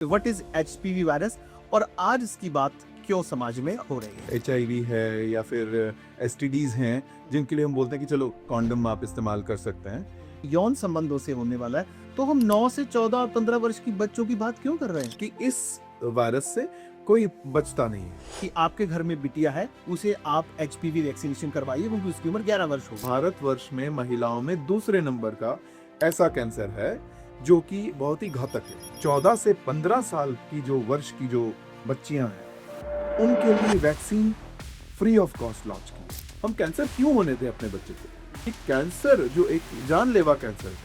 What is HPV virus और आज इसकी बात क्यों समाज में हो रही है? HIV है या फिर STDs हैं जिनके लिए हम बोलते हैं कि चलो कॉन्डम आप इस्तेमाल कर सकते हैं। यौन संबंधों से होने वाला है, तो हम 9 से 14 और 15 वर्ष की बच्चों की बात क्यों कर रहे हैं? कि इस वायरस से कोई बचता नहीं है। कि आपके घर में बिटिया है, उसे आप एचपीवी वैक्सीनेशन करवाइए क्योंकि उसकी उम्र 11 वर्ष हो। भारतवर्ष में महिलाओं में दूसरे नंबर का ऐसा कैंसर है जो कि बहुत ही घातक है। 14 से 15 साल की जो वर्ष की जो बच्चियां हैं उनके लिए vaccine free of cost launch की। हम कैंसर क्यों होने दें अपने बच्चे को? कि कैंसर जो एक जानलेवा कैंसर है,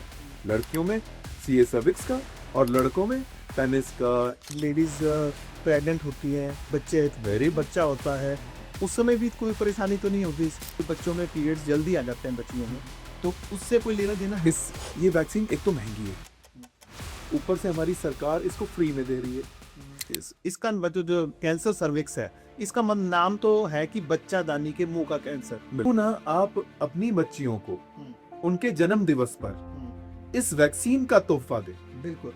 लड़कियों में CA सर्विक्स का और लड़कों में पेनिस का। लेडीज प्रेग्नेंट होती है, बच्चा होता है, उस समय भी कोई परेशानी तो नहीं होती? बच्चों में पीरियड्स जल्दी आ जाते हैं बच्चियों में, तो उससे कोई लेना देना है? ये वैक्सीन एक तो महंगी है, ऊपर से हमारी सरकार इसको फ्री में दे रही है। इसका मतलब जो कैंसर सर्विक्स है, इसका नाम तो है कि बच्चा दानी के मुंह का कैंसर। क्यों ना आप अपनी बच्चियों को उनके जन्म दिवस पर इस वैक्सीन का तोहफा दें। बिल्कुल।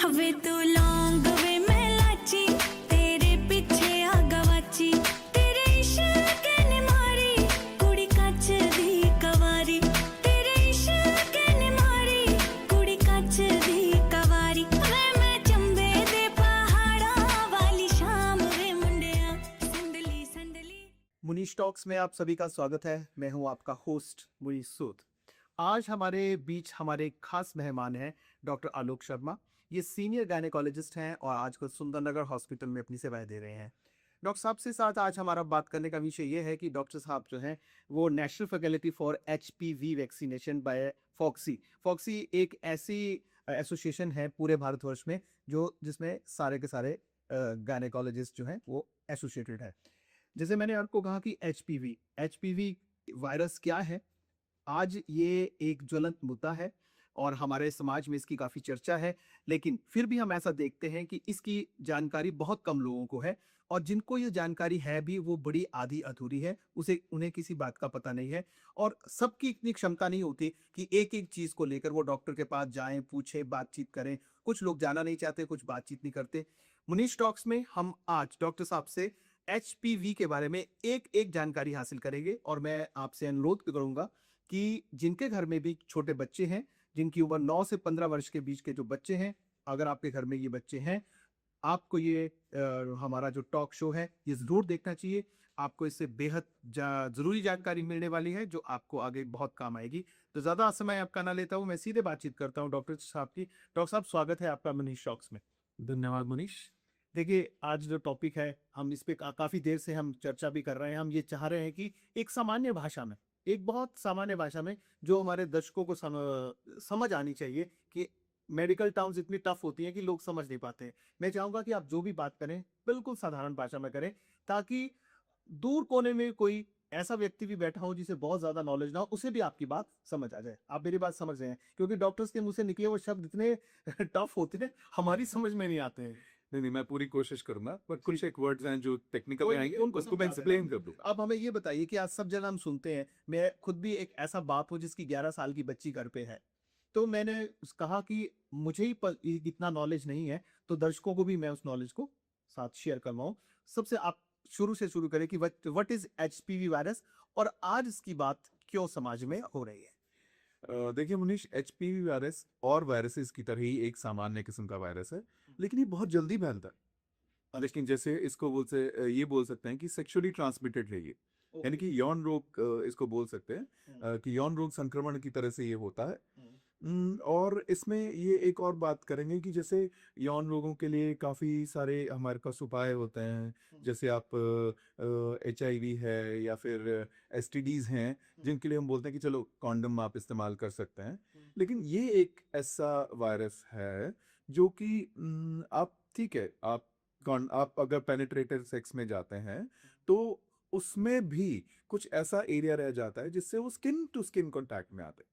हवे तू लौंग वे मैं लाची, तेरे पीछे आ गवाची, तेरे इश्क ने मारी कुड़ी कच दी कवारी, तेरे इश्क ने मारी कुड़ी कच दी कवारी, वे मैं चंबे दे पहाड़ा वाली शाम वे मुंडिया संदली संदली। मुनीश टॉक्स में आप सभी का स्वागत है। मैं हूं आपका होस्ट मुनीश सूद। आज हमारे बीच हमारे खास मेहमान हैं डॉक्टर आलोक शर्मा। ये सीनियर गायनेकोलॉजिस्ट हैं और आजकल सुंदरनगर हॉस्पिटल में अपनी सेवाएं दे रहे हैं। डॉक्टर साहब से साथ आज हमारा बात करने का विषय ये है कि डॉक्टर साहब जो हैं वो national faculty for HPV vaccination by FOGSI. FOGSI एक ऐसी एसोसिएशन है पूरे भारतवर्ष में जो जिसमें सारे के सारे गायनेकोलॉजिस्ट जो हैं वो एसोसिएटेड है। जैसे मैंने आपको कहा कि एचपीवी वायरस क्या है, आज ये एक ज्वलंत मुद्दा है और हमारे समाज में इसकी काफी चर्चा है, लेकिन फिर भी हम ऐसा देखते हैं कि इसकी जानकारी बहुत कम लोगों को है और जिनको ये जानकारी है भी वो बड़ी आधी अधूरी है, उन्हें किसी बात का पता नहीं है और सबकी इतनी क्षमता नहीं होती कि एक एक चीज को लेकर वो डॉक्टर के पास जाएं, पूछें, बातचीत करें। कुछ लोग जाना नहीं चाहते, कुछ बातचीत नहीं करते। मुनीश टॉक्स में हम आज डॉक्टर साहब से HPV के बारे में एक एक जानकारी हासिल करेंगे और मैं आपसे अनुरोध करूंगा कि जिनके घर में भी छोटे बच्चे हैं, जिनकी उम्र 9 से 15 वर्ष के बीच के जो बच्चे हैं, अगर आपके घर में ये बच्चे हैं, आपको ये हमारा जो टॉक शो है ये जरूर देखना चाहिए। आपको इससे बेहद जरूरी जानकारी मिलने वाली है जो आपको आगे बहुत काम आएगी। तो ज्यादा समय आपका ना लेता हूँ, मैं सीधे बातचीत करता हूँ डॉक्टर साहब की। डॉक्टर साहब, स्वागत है आपका मनीष टॉक्स में। धन्यवाद मनीष। देखिए, आज जो टॉपिक है हम इस पे काफी देर से हम चर्चा भी कर रहे हैं। हम ये चाह रहे हैं कि एक सामान्य भाषा में, एक बहुत सामान्य भाषा में जो हमारे दर्शकों को समझ आनी चाहिए कि मेडिकल टर्म्स इतनी टफ होती हैं कि लोग समझ नहीं पाते हैं। मैं चाहूंगा कि आप जो भी बात करें बिल्कुल साधारण भाषा में करें ताकि दूर कोने में कोई ऐसा व्यक्ति भी बैठा हो जिसे बहुत ज्यादा नॉलेज ना हो, उसे भी आपकी बात समझ आ जाए। आप मेरी बात समझ रहे हैं? क्योंकि डॉक्टर्स के मुंह से निकले वो शब्द इतने टफ होते हैं, हमारी समझ में नहीं आते हैं। नहीं, मैं पूरी कोशिश करूंगा, पर कुछ एक वर्ड्स हैं जो टेक्निकल में आएंगे, उनको उसको मैं एक्सप्लेन कर दूंगा। अब हमें ये बताइए कि आज सब जगह हम सुनते हैं, मैं खुद भी एक ऐसा बाप हूँ जिसकी 11 साल की बच्ची घर पे है, तो मैंने कहा कि मुझे ही इतना नॉलेज नहीं है, तो दर्शकों को भी मैं उस नॉलेज को साथ शेयर करवाऊं। सबसे आप शुरू से शुरू करें कि व्हाट इज HPV वायरस और आज इसकी बात क्यों समाज में हो रही है? देखिए मनीष, HPV वायरस और वायरसेस की तरह ही एक सामान्य किस्म का वायरस है, लेकिन ये बहुत जल्दी फैलता है। लेकिन जैसे इसको ये बोल सकते हैं कि सेक्सुअली ट्रांसमिटेड है ये, यानी कि यौन रोग इसको बोल सकते हैं कि यौन रोग संक्रमण की तरह से ये होता है। और इसमें ये एक और बात करेंगे कि जैसे यौन रोगों के लिए काफ़ी सारे हमारे पास उपाय होते हैं। जैसे आप HIV है या फिर STDs हैं जिनके लिए हम बोलते हैं कि चलो कॉन्डम आप इस्तेमाल कर सकते हैं। लेकिन ये एक ऐसा वायरस है जो कि आप ठीक है, आप अगर पेनिट्रेटेड सेक्स में जाते हैं तो उसमें भी कुछ ऐसा एरिया रह जाता है जिससे वो स्किन टू स्किन कांटेक्ट में आते हैं।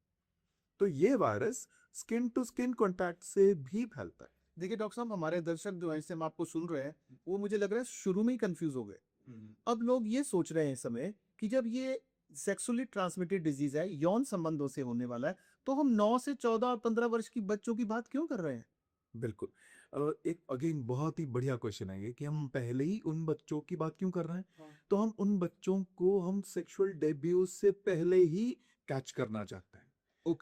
तो ये virus skin to skin contact से भी फैलता है। देखिए डॉक्टर साहब, हमारे दर्शक जो हैं, हम आपको सुन रहे हैं, वो मुझे लग रहा है शुरू में ही कंफ्यूज हो गए। अब लोग ये सोच रहे हैं इस समय कि जब ये सेक्सुअली ट्रांसमिटेड डिजीज है, यौन संबंधों से होने वाला है, तो हम 9 से 14 और 15 वर्ष की बच्चों की बात क्यों कर रहे हैं? बिल्कुल। एक अगेन बहुत ही बढ़िया क्वेश्चन है ये कि हम पहले ही उन बच्चों की बात क्यों कर रहे हैं? हाँ। तो हम उन बच्चों को हम सेक्सुअल डेब्यू से पहले ही कैच करना चाहते हैं।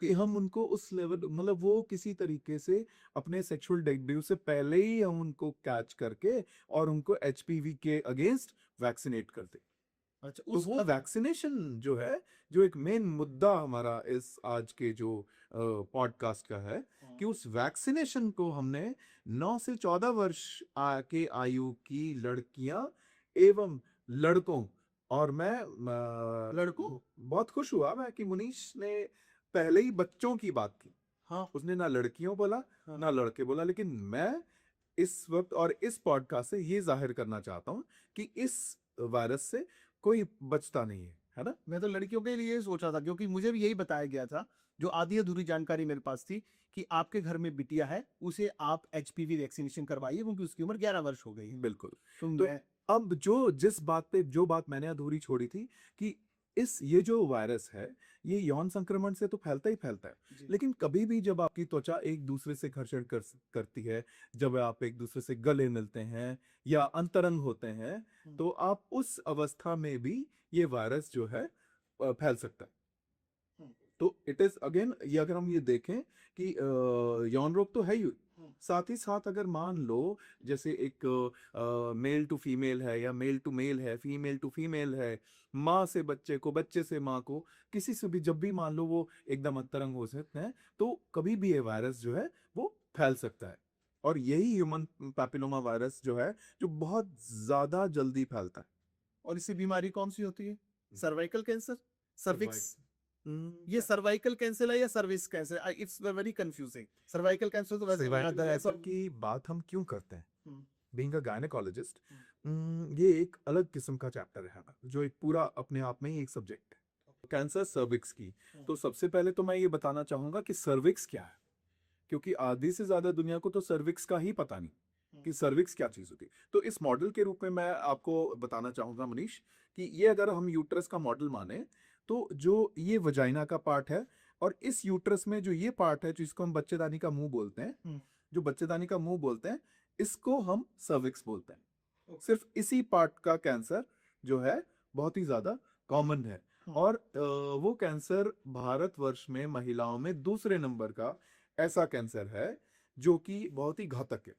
कि हम उनको उस लेवल मतलब वो किसी तरीके से अपने सेक्सुअल डेब्यू से पहले ही हम उनको कैच करके और उनको एचपीवी के अगेंस्ट वैक्सीनेट कर दें। अच्छा, तो वो वैक्सीनेशन जो है, जो एक मेन मुद्दा हमारा इस आज के जो पॉडकास्ट का है, कि उस वैक्सीनेशन को हमने 9 से 14 वर्ष के आयु की लड़कियां एवं लड़कों, और मैं लड़कों? बहुत खुश हुआ मैं कि मुनीश ने पहले ही बच्चों की बात की। हाँ। उसने ना लड़कियों बोला हाँ। ना लड़के बोला, लेकिन मैं इस वक्त और इस पॉडकास्ट से ये जाहिर करना चाहता हूं कि इस वायरस से कोई बचता नहीं है ना? मैं तो लड़कियों के लिए सोचा था, क्योंकि मुझे भी यही बताया गया था, जो आधी अधूरी जानकारी मेरे पास थी, कि आपके घर में बिटिया है, उसे आप एचपीवी वैक्सीनेशन करवाइए क्योंकि उसकी उम्र 11 वर्ष हो गई है। बिल्कुल। तो तो मैं अब जो बात मैंने अधूरी छोड़ी थी कि ये जो वायरस है, ये यौन संक्रमण से तो फैलता ही फैलता है, जी। लेकिन कभी भी जब आपकी त्वचा एक दूसरे से घर्षण करती है, जब आप एक दूसरे से गले मिलते हैं या अंतरंग होते हैं, तो आप उस अवस्था में भी ये वायरस जो है फैल सकता है। तो इट इज अगेन, ये अगर हम ये देखें कि यौन रोग तो है ही, साथ ही साथ अगर मान लो जैसे एक मेल टू फीमेल है या मेल टू मेल है, फीमेल टू फीमेल है, माँ से बच्चे को, बच्चे से माँ को, किसी से भी जब भी मान लो वो एकदम अंतरंग हो सकते हैं, तो कभी भी ये वायरस जो है वो फैल सकता है। और यही ह्यूमन पैपिलोमा वायरस जो है, जो बहुत ज्यादा जल्दी फैलता है। और इससे बीमारी कौन सी होती है? Cervical cancer, cervix? ये ये सर्वाइकल कैंसर है या cervix cancer? It's very confusing. Cervical cancer तो वैसे ऐसा की बात हम क्यों करते हैं? हम्म। बीइंग अ गायनेकोलॉजिस्ट, ये एक अलग किस्म का चैप्टर है, जो एक पूरा अपने आप में ही एक सब्जेक्ट है, कैंसर सर्विक्स की। तो सबसे पहले तो मैं ये बताना चाहूंगा कि सर्विक्स क्या है, क्योंकि आधी से ज्यादा दुनिया को तो सर्विक्स का ही पता नहीं कि सर्विक्स क्या चीज होती है। तो इस मॉडल के रूप में मैं आपको बताना चाहूंगा मनीष, कि ये अगर हम यूट्रस का मॉडल माने, तो जो ये वजाइना का पार्ट है, और इस यूट्रस में जो ये पार्ट है जिसको हम बच्चेदानी का मुंह बोलते हैं, जो बच्चेदानी का मुंह बोलते हैं, इसको हम सर्विक्स बोलते हैं। सिर्फ इसी पार्ट का कैंसर जो है बहुत ही ज्यादा कॉमन है, और वो कैंसर भारतवर्ष में महिलाओं में दूसरे नंबर का ऐसा कैंसर है जो कि बहुत ही घातक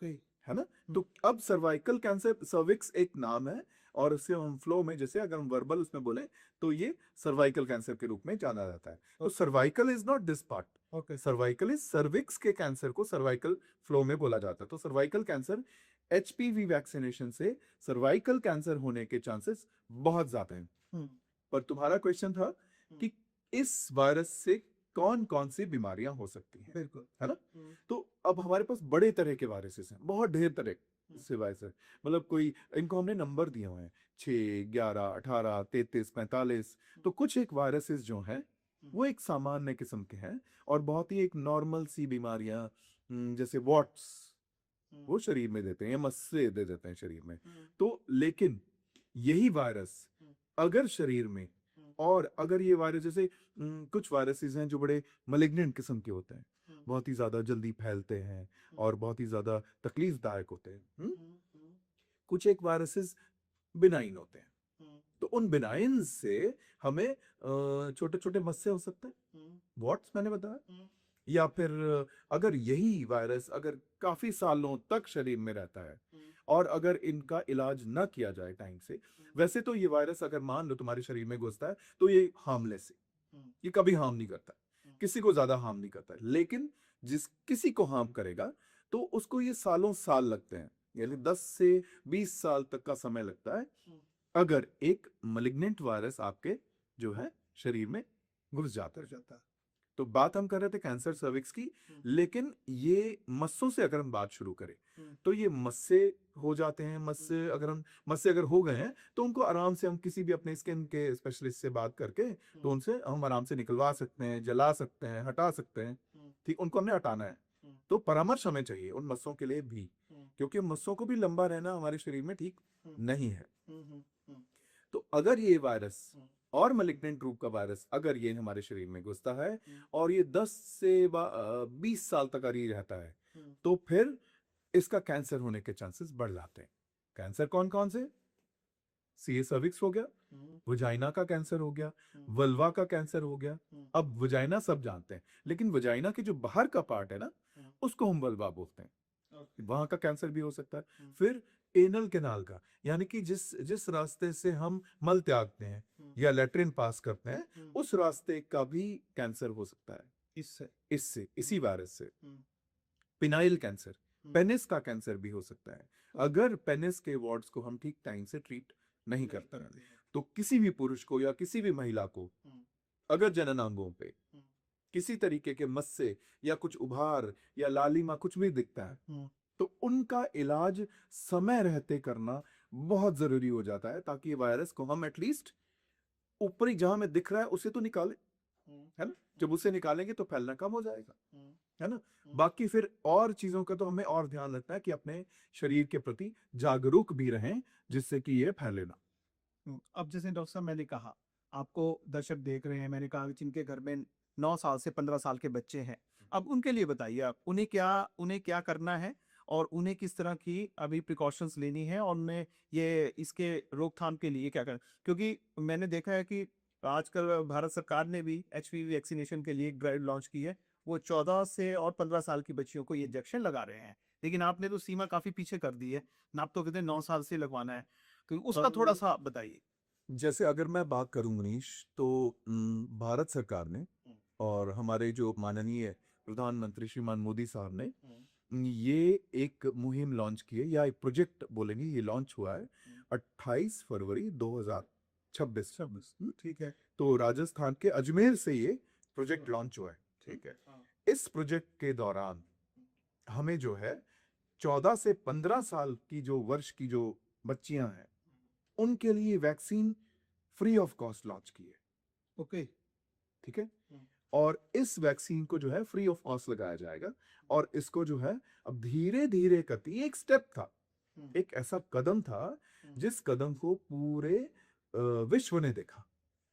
है ना? तो अब सर्वाइकल कैंसर, सर्विक्स एक नाम है, और उससे हम फ्लो में, जैसे अगर हम वर्बल उसमें बोले, तो ये सर्वाइकल कैंसर के रूप में जाना जाता है। तो cervical is not this part, okay, cervical is cervix के कैंसर को सर्वाइकल फ्लो में बोला जाता है। तो सर्वाइकल कैंसर, एचपीवी वैक्सीनेशन से सर्वाइकल कैंसर होने के चांसेस बहुत ज्यादा हैं। पर तुम्हारा क्वेश्चन था कि इस वायरस से कौन कौन सी बीमारियां हो सकती हैं, बिल्कुल, है ना? तो अब हमारे पास बड़े तरह के वायरसेस हैं, बहुत ढेर तरह से वायरस, मतलब कोई इनको हमने नंबर दिए हुए हैं, 6, 11, 18, 33, 45। तो कुछ एक वायरसेस जो हैं वो एक सामान्य किस्म के हैं, और बहुत ही एक नॉर्मल सी बीमारियां, जैसे वॉट्स, वो शरीर में देते हैं या मस्से दे देते हैं शरीर में। तो लेकिन यही वायरस अगर शरीर में, और अगर ये वायरस जैसे कुछ वायरसेस हैं जो बड़े मलिग्नेंट किस्म के होते हैं, बहुत ही ज्यादा जल्दी फैलते हैं और बहुत ही ज्यादा तकलीफदायक होते हैं। कुछ एक वायरसेस बिनाइन होते हैं, तो उन बिनाइन से हमें छोटे छोटे मस्से हो सकते हैं, वॉट्स मैंने बताया, या फिर अगर यही वायरस अगर काफी सालों तक शरीर में रहता है और अगर इनका इलाज न किया जाए टाइम से, वैसे तो ये वायरस अगर मान लो तुम्हारे शरीर में घुसता है तो ये हार्मलेस है, ये कभी हार्म नहीं करता, किसी को ज्यादा हार्म नहीं करता, लेकिन जिस किसी को हार्म करेगा तो उसको ये सालों साल लगते हैं, यानी 10 से 20 साल तक का समय लगता है अगर एक मलिग्नेंट वायरस आपके जो है शरीर में घुस जाता है। तो बात हम कर रहे थे कैंसर सर्विक्स की, लेकिन ये मस्सों से अगर हम बात शुरू करें तो ये मस्से हो जाते हैं। मस्से अगर हो गए हैं तो उनको आराम से हम किसी भी अपने स्किन के स्पेशलिस्ट से बात करके तो उनसे हम आराम से निकलवा सकते हैं, जला सकते हैं, हटा सकते हैं। ठीक, उनको हमने हटाना है तो परामर्श हमें चाहिए उन मस्सों के लिए भी, क्योंकि मस्सों को भी लंबा रहना हमारे शरीर में ठीक नहीं है। तो अगर ये वायरस और malignant रूप का वायरस अगर ये हमारे शरीर में घुसता है और ये 10 से 20 साल तक अगर ये रहता है तो फिर इसका कैंसर होने के चांसेस बढ़ जाते हैं। कैंसर कौन कौन से? सीए सर्विक्स हो गया, वजाइना का कैंसर हो गया, वल्वा का कैंसर हो गया। अब वजाइना सब जानते हैं, लेकिन वजाइना के जो बाहर का पार्ट है ना, उसको हम वल्वा बोलते हैं, वहां का कैंसर भी हो सकता है। फिर एनल कैनाल का, यानी कि जिस रास्ते से हम मल त्यागते हैं या लेट्रिन पास करते हैं, उस रास्ते का भी कैंसर हो सकता है इससे इसी वायरस से। पिनाइल कैंसर, पेनिस का कैंसर भी हो सकता है अगर पेनिस के वार्ड्स को हम ठीक टाइम से ट्रीट नहीं करते हैं। तो किसी भी पुरुष को या किसी भी महिला को अगर जननांगों पे किसी तरीके के मस्से या कुछ उभार या लालिमा कुछ भी दिखता है तो उनका इलाज समय रहते करना बहुत जरूरी हो जाता है, ताकि ये वायरस को हम एटलीस्ट ऊपरी जहां में दिख रहा है उसे तो निकाले, है ना। जब उसे निकालेंगे तो फैलना कम हो जाएगा, है ना। बाकी फिर और चीजों का तो हमें और ध्यान रखना है कि अपने शरीर के प्रति जागरूक भी रहें, जिससे कि ये फैले ना। अब जैसे डॉक्टर साहब मैंने कहा, आपको दर्शक देख रहे हैं, मैंने कहा कि जिनके घर में 9 साल से 15 साल के बच्चे हैं, अब उनके लिए बताइए आप उन्हें क्या करना है और उन्हें किस तरह की अभी प्रिकॉशंस लेनी है और उन्हें ये इसके रोकथाम के लिए क्या करना, क्योंकि मैंने देखा है कि आजकल भारत सरकार ने भी एचपीवी वैक्सीनेशन के लिए एक ड्राइव लॉन्च की है। वो 14 से और 15 साल की बच्चियों को ये इंजेक्शन लगा रहे हैं, लेकिन आपने तो सीमा काफी पीछे कर दी है ना, आप तो कहते हैं 9 साल से लगवाना है, तो उसका थोड़ा सा बताइए। जैसे अगर मैं बात करूं मनीष, तो भारत सरकार ने और हमारे जो माननीय प्रधानमंत्री श्रीमान मोदी साहब ने ये एक मुहिम लॉन्च की है, या एक प्रोजेक्ट बोलेंगे, ये लॉन्च हुआ है 28 फरवरी 2026। ठीक है। तो राजस्थान के अजमेर से ये प्रोजेक्ट लॉन्च हुआ है, ठीक है। इस प्रोजेक्ट के दौरान हमें जो है 14 से 15 साल की जो वर्ष की जो बच्चियां हैं उनके लिए vaccine free of cost launch की है। ओके, ठीक है। और इस वैक्सीन को जो है फ्री ऑफ कॉस्ट लगाया जाएगा, और इसको जो है अब धीरे धीरे करती, एक स्टेप था, एक ऐसा कदम था जिस कदम को पूरे विश्व ने देखा।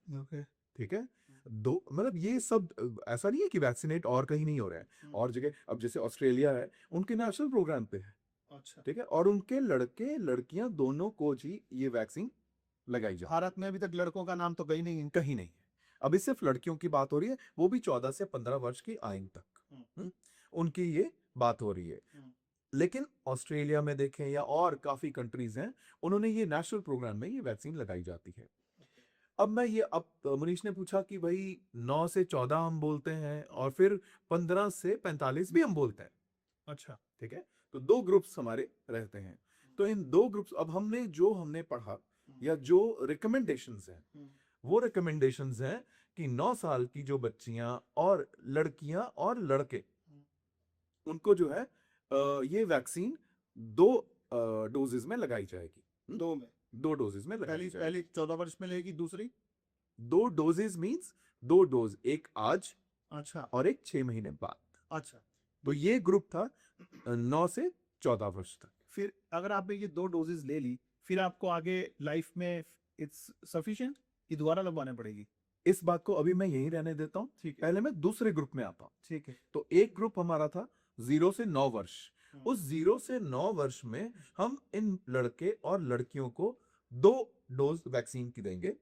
ओके, ठीक है। दो मतलब ये सब ऐसा नहीं है कि वैक्सीनेट और कहीं नहीं हो रहा है, और जगह, अब जैसे ऑस्ट्रेलिया है, उनके नेशनल प्रोग्राम पे है, अच्छा, ठीक है, और उनके लड़के लड़कियां दोनों को जी ये वैक्सीन लगाई जाए। भारत में अभी तक लड़कों का नाम तो कहीं नहीं है। कहीं नहीं है, अभी सिर्फ लड़कियों की बात हो रही है, वो भी 14 से 15 वर्ष की आयु तक उनकी ये बात हो रही है। लेकिन ऑस्ट्रेलिया में देखें या और काफी कंट्रीज हैं, उन्होंने ये नेशनल प्रोग्राम में ये वैक्सीन लगाई जाती है। अब मनीष ने पूछा कि भाई 9 से 14 हम बोलते हैं और फिर 15 से 45 भी हम बोलते हैं, अच्छा, ठीक है। तो दो ग्रुप्स हमारे रहते हैं। तो इन दो ग्रुप्स, अब हमने पढ़ा या जो रिकमेंडेशंस हैं, वो रिकमेंडेशंस हैं कि 9 साल की जो बच्चियां और लड़कियां और लड़के, उनको जो है ये वैक्सीन 2 डोजेस में लगाई जाएगी। 2 डोजेस में लगाई जाएगी। पहली 14 वर्ष में लेगी, दूसरी 2 डोजेस मींस 2 डोज, एक आज अच्छा और एक 6 महीने बाद। अच्छा। तो ये ग्रुप था 9 से 14 वर्ष तक। फिर अगर आपने ये 2 डोजेस ले ली, फिर आपको आगे लाइफ में इट्स सफिशिएंट, ये दोबारा लगवाना पड़ेगी? इस बात को अभी मैं यहीं रहने देता हूँ, ठीक है, पहले मैं दूसरे ग्रुप में आता हूँ। ठीक है। तो एक ग्रुप हमारा था 0 से 9 वर्ष। उस 0 से 9 वर्ष में हम इन लड़के और लड़कियों को 2 डोज वैक्सीन की देंगे,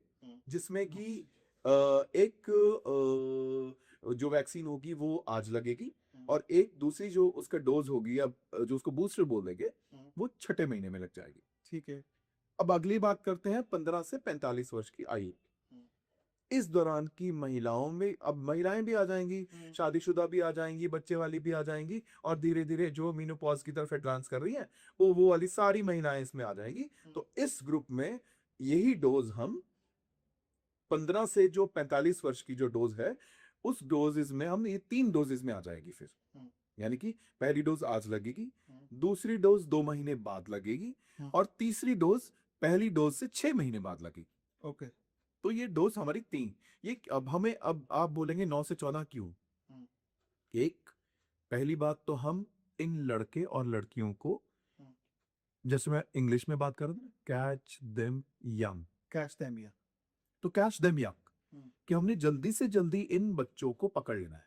जिसमें कि एक जो वैक्सीन होगी वो आज लगेगी, और एक दूसरी जो उसका डोज होगी, अब जो उसको बूस्टर बोल देंगे, वो 6ठे महीने में लग जाएगी। ठीक है। अब अगली बात करते हैं 15 से 45 वर्ष की आयु। इस दौरान की महिलाओं में, अब महिलाएं भी आ जाएंगी, शादीशुदा भी आ जाएंगी, बच्चे वाली भी आ जाएंगी, और धीरे धीरे जो मीनोपॉज की तरफ एडवांस कर रही हैं, वो वाली सारी महिलाएं इसमें आ जाएंगी। तो इस ग्रुप में यही डोज हम 15 से जो 45 वर्ष की जो डोज है, उस डोजेस में हम ये 3 डोजेस में आ जाएगी। फिर यानी कि पहली डोज आज लगेगी, दूसरी डोज 2 महीने बाद लगेगी, और तीसरी डोज पहली डोज से 6 महीने बाद लगेगी। ओके। तो ये डोज हमारी 3। ये अब आप बोलेंगे 9 से 14 क्यों? एक, पहली बात तो हम इन लड़के और लड़कियों को, जैसे मैं इंग्लिश में बात कर रहा हूं, catch them young, catch them young, तो कैच देम यंग, हम्म। कि हमने जल्दी से जल्दी इन बच्चों को पकड़ लेना है।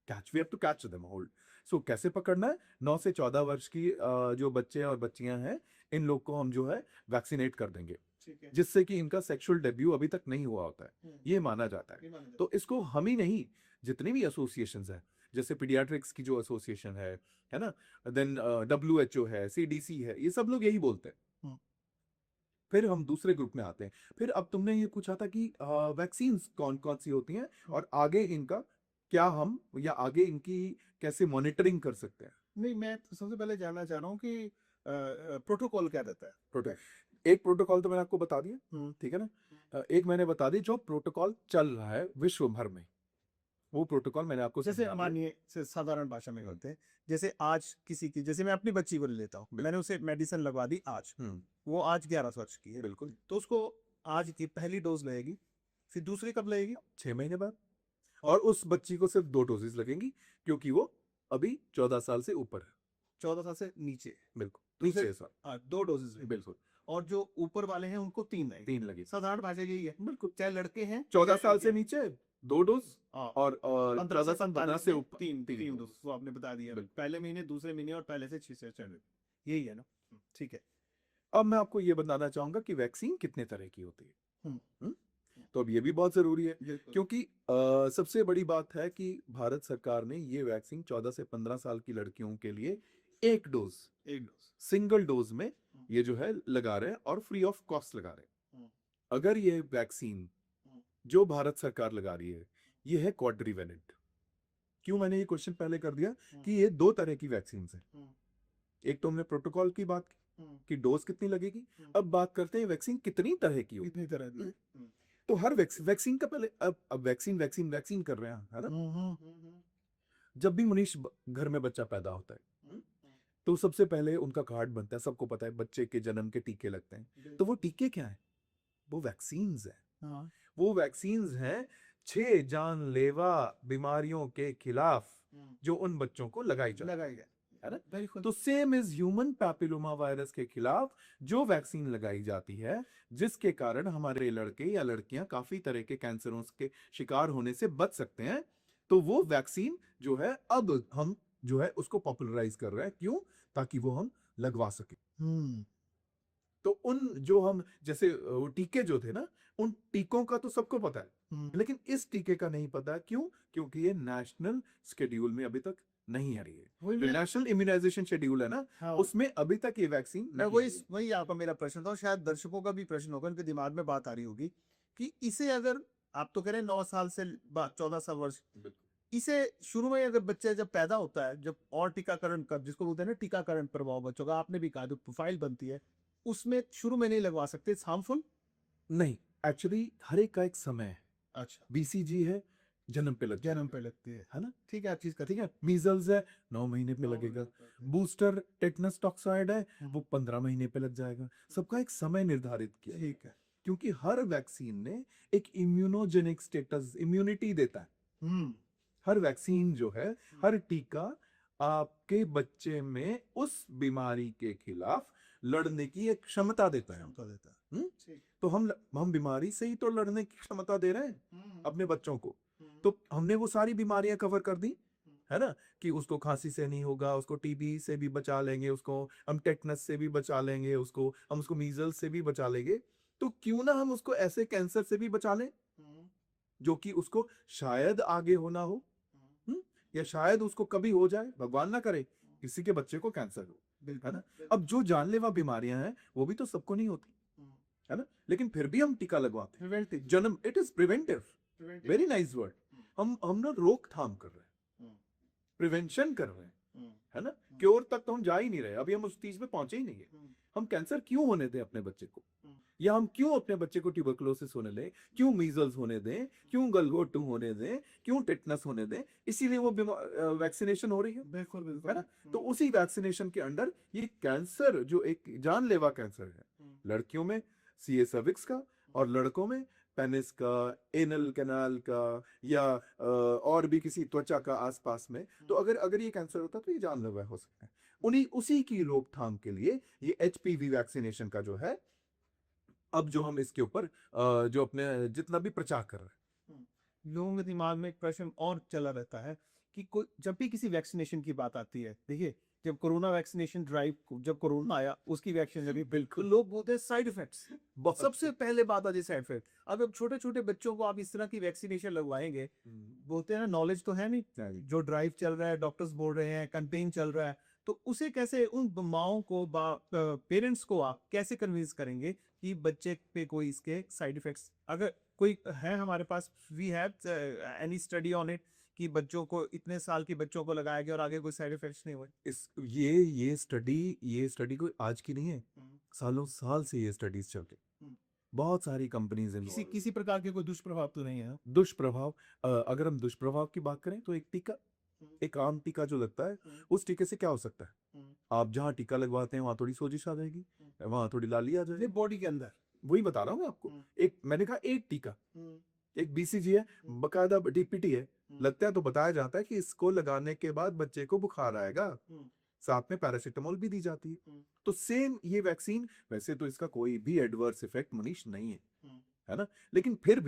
Catch, we have to catch them, hold. So कैसे पकड़ना है? 9 से 14 वर्ष की जो बच्चे और बच्चियां हैं, इन लोग को हम जो है वैक्सीनेट कर देंगे, ठीक है। जिससे कि इनका सेक्सुअल डेब्यू अभी तक नहीं हुआ होता है, हम्म। ये माना जाता है। ये माना जाता तो इसको हम ही नहीं, जितनी भी एसोसिएशंस है, जैसे पीडियाट्रिक्स की जो एसोसिएशन है ना, देन WHO है, CDC है, ये सब लोग यही बोलते हैं। हम्म। फिर हम दूसरे ग्रुप में आते हैं। फिर अब तुमने ये पूछा था कि वैक्सीन्स कौन कौन सी होती हैं और आगे इनका क्या हम, या आगे इनकी कैसे मॉनिटरिंग कर सकते हैं। नहीं, मैं तो सबसे पहले जानना चाह रहा हूँ कि प्रोटोकॉल क्या रहता है? एक प्रोटोकॉल तो मैंने आपको बता दिया, हम्म। ठीक है ना। एक मैंने बता दी जो प्रोटोकॉल चल रहा है विश्व भर में, वो प्रोटोकॉल मैंने आपको जैसे समझा दिया। मानिए से साधारण भाषा में बोलते हैं, जैसे आज किसी की, जैसे मैं अपनी बच्ची को ले लेता हूँ, मैंने उसे मेडिसिन लगवा दी आज, वो आज 11 वर्ष की है, बिल्कुल। तो उसको आज की पहली डोज लगेगी, फिर दूसरी कब लगेगी? 6 महीने बाद। और उस बच्ची को सिर्फ 2 डोजेस लगेंगी, क्योंकि वो अभी 14 साल से ऊपर है। 14 साल से नीचे। बिल्कुल, दूसरे- 6 साल। 2 डोजेस बिल्कुल, और जो ऊपर वाले हैं उनको 3 लगेगी। 3 लगी। साधारण भाषा यही है, बिल्कुल, चाहे लड़के हैं 14 साल से चाहे नीचे 2 डोज, हाँ, और 15 से 15 से ऊपर 3 3 डोज, वो आपने बता दिया। बिल्कुल। पहले महीने, दूसरे महीने और पहले से 6 से 6, यही है ना? ठीक है। अब मैं आपको ये बताना चाहूंगा कि वैक्सीन कितने तरह की होती है। हम्म। तो अब ये भी बहुत जरूरी है, बिल्कुल। क्योंकि सबसे बड़ी बात है कि भारत सरकार ने ये वैक्सीन 14 से 15 साल की लड़कियों के लिए एक डोज, सिंगल डोज में ये जो है लगा रहे हैं, और फ्री ऑफ कॉस्ट लगा रहे हैं। हम्म। अगर ये वैक्सीन जो भारत सरकार लगा रही है, ये है क्वाड्रीवेलेंट। क्यों मैंने ये क्वेश्चन पहले कर दिया कि ये 2 तरह की वैक्सीन है। एक तो हमने प्रोटोकॉल की बात की कि डोज कितनी लगेगी, अब बात करते हैं वैक्सीन कितनी तरह की होगी। कितनी तरह की? तो हर वैक्सीन का पहले, अब वैक्सीन कर रहे हैं, है ना। जब भी मनीष घर में बच्चा पैदा होता है, तो सबसे पहले उनका कार्ड बनता है, सबको पता है बच्चे के जन्म के टीके लगते हैं। तो वो टीके क्या है? वो वैक्सीन्स है। हाँ। वो वैक्सीन्स हैं 6 जानलेवा बीमारियों के खिलाफ, जो उन बच्चों को लगाई जाती लगाई गई है ना। बिल्कुल। तो same is human papilloma virus के खिलाफ जो वैक्सीन लगाई जाती है, जिसके कारण हमारे लड़के या लड़कियां काफी तरह के कैंसरों के शिकार होने से बच सकते हैं, तो वो वैक्सीन जो है अब हम जो है उसको पॉपुलराइज कर रहे हैं। क्यों? ताकि वो हम लगवा सके। तो उन जो हम जैसे वो टीके जो थे ना, उन टीकों का तो सबको पता है, लेकिन इस टीके का नहीं पता। क्यों? क्योंकि ये नेशनल शेड्यूल में अभी तक नहीं है। वही जो मैं- नेशनल इम्यूनाइजेशन शेड्यूल है ना, हाँ, उसमें अभी तक ये वैक्सीन मैं वही आपका मेरा प्रश्न था, और शायद दर्शकों का भी प्रश्न होगा, उनके दिमाग में बात आ रही होगी कि इसे अगर आप तो कह रहे हैं 9 साल से 14 साल वर्ष, इसे शुरू में अगर बच्चा जब पैदा होता है, जब और टीकाकरण कर, जिसको बोलते हैं ना टीकाकरण प्रभाव बच्चों का, आपने भी कहा जो प्रोफाइल बनती है, उसमें शुरू में नहीं लगवा सकते, इट्स हार्मफुल? नहीं, एक्चुअली हर एक का एक समय है। अच्छा, BCG है, जन्म पे लगती जन्म पे लगती है ना। ठीक है, आप चीज का ठीक है, मीजल्स है 9 महीने पे लगेगा, बूस्टर टेटनस टॉक्साइड है वो 15 महीने पे लग जाएगा। सबका एक समय निर्धारित किया, ठीक है। क्योंकि हर वैक्सीन ने एक इम्यूनोजेनिक स्टेटस, इम्यूनिटी देता है। हर वैक्सीन जो है, हर टीका आपके बच्चे में उस बीमारी के खिलाफ लड़ने की एक क्षमता देता है। ठीक। तो हम बीमारी से ही तो लड़ने की क्षमता दे रहे हैं अपने बच्चों को। तो हमने वो सारी बीमारियां कवर कर दी, है ना, कि उसको खांसी से नहीं होगा, उसको टीबी से भी बचा लेंगे, उसको हम टेटनस से भी बचा लेंगे, हम उसको मीजल्स से भी बचा लेंगे। तो क्यों ना हम उसको ऐसे कैंसर से भी बचा लें जो कि उसको शायद आगे होना हो, या शायद उसको कभी हो जाए, भगवान ना करे किसी के बच्चे को कैंसर हो, है ना। अब जो जानलेवा बीमारियां हैं वो भी तो सबको नहीं होती, है ना, लेकिन फिर भी हम टीका लगवाते हैं। प्रिवेंटिव, जन्म, it is preventive, very nice word. हम ना रोकथाम कर रहे हैं, प्रिवेंशन कर रहे हैं, है ना। क्योर तक तो हम जा ही नहीं रहे, अभी हम उस चीज पे पहुंचे ही नहीं है। हम कैंसर क्यों होने दें अपने बच्चे को, या हम क्यों अपने बच्चे को ट्यूबरकुलोसिस होने दें, क्यों मीजल्स होने दें, क्यों गलगोटू होने दें, क्यों टेटनस होने दें? इसीलिए वो वैक्सीनेशन हो रही है, बिल्कुल है बिल्कुल। ना। तो उसी वैक्सीनेशन के अंडर ये कैंसर जो एक जानलेवा कैंसर है, लड़कियों में CA सर्विक्स का, और लड़कों में पेनिस का, एनल कैनाल का, या और भी किसी त्वचा का आसपास में। तो अगर ये कैंसर होता तो ये जानलेवा हो सकता है। उसी की रोकथाम के लिए ये HPV वैक्सीनेशन का जो है अब जो हम इसके ऊपर जो अपने जितना भी प्रचार कर रहे हैं। लोगों के दिमाग में एक प्रश्न और चला रहता है कि कोई जब भी किसी वैक्सीनेशन की बात आती है, देखिए जब कोरोना वैक्सीनेशन ड्राइव जब कोरोना आया उसकी वैक्सीन लगी, बिल्कुल लोग बोलते हैं साइड इफेक्ट्स। बहुत सबसे पहले बात आती है साइड इफेक्ट। अब छोटे छोटे बच्चों को आप इस तरह की वैक्सीनेशन लगवाएंगे, बोलते हैं ना नॉलेज तो है नहीं, जो ड्राइव चल रहा है, डॉक्टर्स बोल रहे हैं, कैंपेन चल रहा है, तो उसे कैसे उन माओं को पेरेंट्स को आप कैसे कन्विंस करेंगे कि बच्चे पे कोई इसके साइड इफेक्ट्स, अगर कोई है हमारे पास, we have any study on it कि बच्चों को इतने साल के बच्चों को लगाया गया और आगे कोई साइड इफेक्ट्स नहीं हुए? इस ये स्टडी कोई आज की नहीं है, सालों साल से ये स्टडीज चल रही, बहुत सारी कंपनीज किसी किसी प्रकार के कोई दुष्प्रभाव तो नहीं है? दुष्प्रभाव, अगर हम दुष्प्रभाव की बात करें तो एक टीका, एक आम टीका जो लगता है, उस टीके से क्या हो सकता है? आप जहाँ टीका लगवाते हैं वहां थोड़ी सोजिश आ जाएगी, वहां थोड़ी लाली आ जाएगी बॉडी के अंदर। वही बता रहा हूँ मैं आपको। एक मैंने कहा एक टीका, एक बीसीजी है, बकायदा डीपीटी है, लगता है तो बताया जाता है कि इसको लगाने के बाद बच्चे को बुखार आएगा, साथ में पैरासिटामोल भी दी जाती है। तो सेम ये वैक्सीन, वैसे तो इसका कोई भी एडवर्स इफेक्ट मनीष नहीं है ना, लेकिन फिर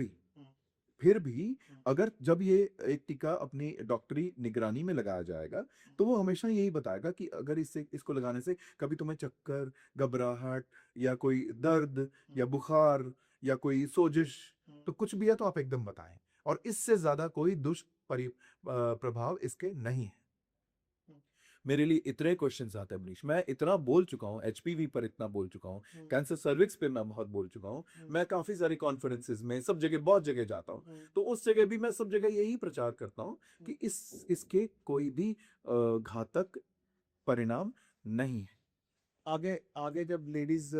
भी अगर जब ये एक टीका अपनी डॉक्टरी निगरानी में लगाया जाएगा तो वो हमेशा यही बताएगा कि अगर इसको लगाने से कभी तुम्हें चक्कर, घबराहट या कोई दर्द या बुखार या कोई सोजिश, तो कुछ भी है तो आप एकदम बताएं, और इससे ज्यादा कोई प्रभाव इसके नहीं है। मेरे लिए इतने क्वेश्चंस आते हैं मनीष, मैं इतना बोल चुका हूँ, एचपीवी पर इतना बोल चुका हूँ, कैंसर सर्विक्स पे मैं बहुत बोल चुका हूँ, मैं काफी सारी कॉन्फ्रेंसेस में सब जगह बहुत जगह जाता हूँ, तो उस जगह भी मैं सब जगह यही प्रचार करता हूँ कि इसके कोई भी घातक परिणाम नहीं है। आगे आगे जब लेडीज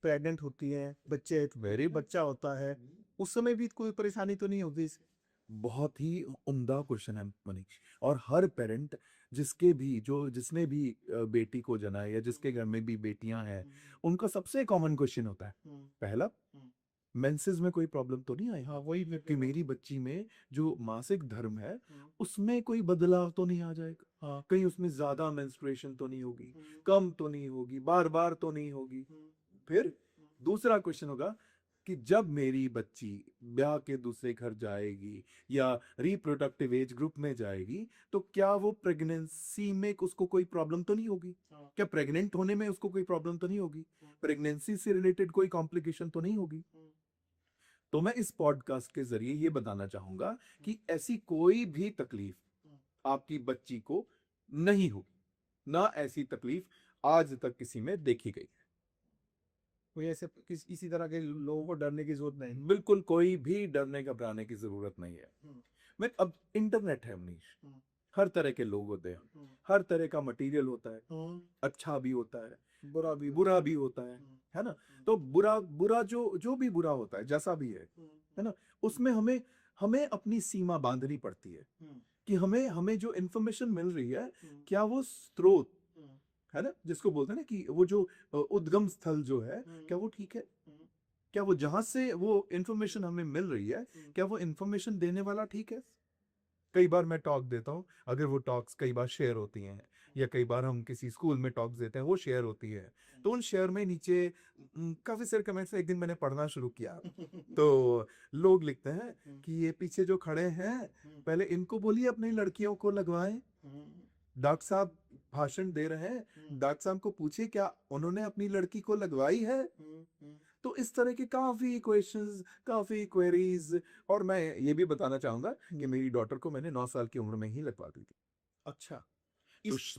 प्रेग्नेंट होती हैं, बच्चा होता है, उस समय भी कोई परेशानी तो नहीं होती इससे? बहुत ही उम्दा क्वेश्चन है मनीष, और हर पेरेंट जिसने भी बेटी को जना है या जिसके घर में भी बेटियां हैं, उनका सबसे कॉमन क्वेश्चन होता है, पहला, मेंसेस में कोई प्रॉब्लम तो नहीं आई? हाँ, वही कि मेरी बच्ची में जो मासिक धर्म है उसमें कोई बदलाव तो नहीं आ जाएगा? हाँ। कहीं उसमें ज्यादा मेंस्ट्रुएशन तो नहीं होगी, कम तो नहीं होगी, बार बार तो नहीं होगी? फिर दूसरा क्वेश्चन होगा कि जब मेरी बच्ची ब्याह के दूसरे घर जाएगी या रिप्रोडक्टिव एज ग्रुप में जाएगी तो क्या वो प्रेगनेंसी में उसको कोई प्रॉब्लम तो नहीं होगी? क्या प्रेग्नेंट होने में उसको कोई प्रॉब्लम तो नहीं होगी? प्रेगनेंसी से रिलेटेड कोई कॉम्प्लिकेशन तो नहीं होगी? तो मैं इस पॉडकास्ट के जरिए ये बताना चाहूंगा कि ऐसी कोई भी तकलीफ आपकी बच्ची को नहीं होगी, ना ऐसी तकलीफ आज तक किसी में देखी गई। कोई ऐसे इसी तरह के लोगों को डरने की जरूरत नहीं। बिल्कुल कोई भी डरने घबराने की जरूरत नहीं है। मैं अब इंटरनेट है मनीष, हर तरह के लोग होते हैं, हर तरह का मटेरियल होता है, अच्छा भी होता है, बुरा भी होता है ना? तो बुरा जो भी बुरा होता है, जैसा भी है ना, उसमें हमें अपनी सीमा बांधनी पड़ती है कि हमें जो इंफॉर्मेशन मिल रही है, क्या वो स्रोत है ना, जिसको बोलते हैं ना कि वो जो उद्गम स्थल जो है, क्या वो ठीक है? क्या वो जहां से वो इंफॉर्मेशन हमें मिल रही है, क्या वो इंफॉर्मेशन देने वाला ठीक है? कई बार मैं टॉक देता हूँ, अगर वो टॉक्स कई बार शेयर होती हैं, या कई बार हम किसी स्कूल में टॉक्स देते हैं, वो शेयर होती है, तो उन शेयर में नीचे काफी सारे कमेंट्स एक दिन मैंने पढ़ना शुरू किया, तो लोग लिखते हैं कि ये पीछे जो खड़े हैं, पहले इनको बोलिए अपनी लड़कियों को लगवाएं। डॉक्टर साहब भाषण दे रहे हैं, डॉक्टर साहब को पूछिए क्या उन्होंने अपनी लड़की को लगवाई है? तो इस तरह के काफी क्वेश्चंस, काफी क्वेरीज, और मैं ये भी बताना चाहूंगा कि मेरी डॉटर को मैंने 9 साल की उम्र में ही लगवा दी थी। अच्छा,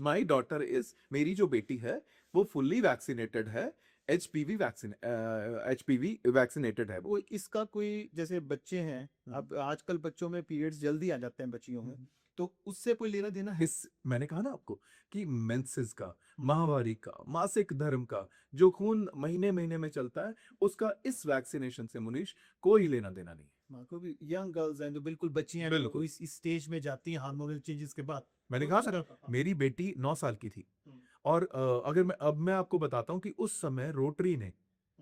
माई डॉटर इज, मेरी जो बेटी है वो फुल्ली वैक्सीनेटेड है, एचपीवी वैक्सीनेटेड है। वो इसका कोई, जैसे बच्चे हैं, अब आजकल बच्चों में पीरियड्स जल्दी आ जाते हैं बच्चियों में, तो उससे कोई लेना देना है? मैंने कहा ना आपको कि मेंसेस का, माहवारी का, मासिक धर्म का जो खून महीने महीने में चलता है, उसका इस वैक्सीनेशन से मुनीश कोई लेना देना नहीं है। माँ को भी, यंग गर्ल्स हैं जो बिल्कुल बच्ची हैं, बिल्कुल। इस स्टेज में जाती हैं हार्मोनल चेंजेस के बाद। मैंने कहा ना, मेरी बेटी 9 साल की थी, और अगर मैं आपको बताता हूँ कि उस समय रोटरी ने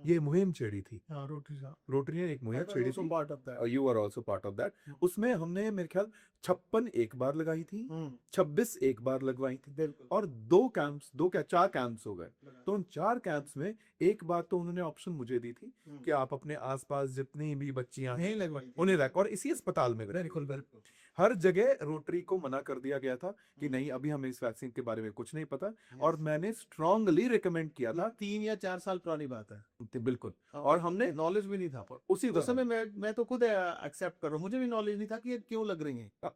ये मुहिम छेड़ी थी, हाँ, रोटरी साहब। रोटरी ने एक मुहिम I was छेड़ी also थी, part of that. You are also part of that. उसमें हमने मेरे ख्याल 56 एक बार लगाई थी, 26 एक बार लगवाई थी, बिल्कुल। और 4 कैंप्स हो गए। तो उन 4 कैंप्स में एक बार तो उन्होंने ऑप्शन मुझे दी थी कि आप अपने आसपास जितनी भी बच्चियां हैं नहीं लगवाई थी। उन्हें रख, और इसी अस्पताल में बिल्कुल बिल्कुल। हर जगह रोटरी को मना कर दिया गया था कि नहीं, अभी हमें इस वैक्सीन के बारे में कुछ नहीं पता, और मैंने स्ट्रांगली रिकमेंड किया ये था। 3 या 4 साल पुरानी बात है। बिल्कुल, और हमने नॉलेज भी नहीं था, पर उसी उस दौरान, समय मैं तो खुद एक्सेप्ट कर रहा हूँ, मुझे भी नॉलेज नहीं था कि ये क्यों लग रही हैं।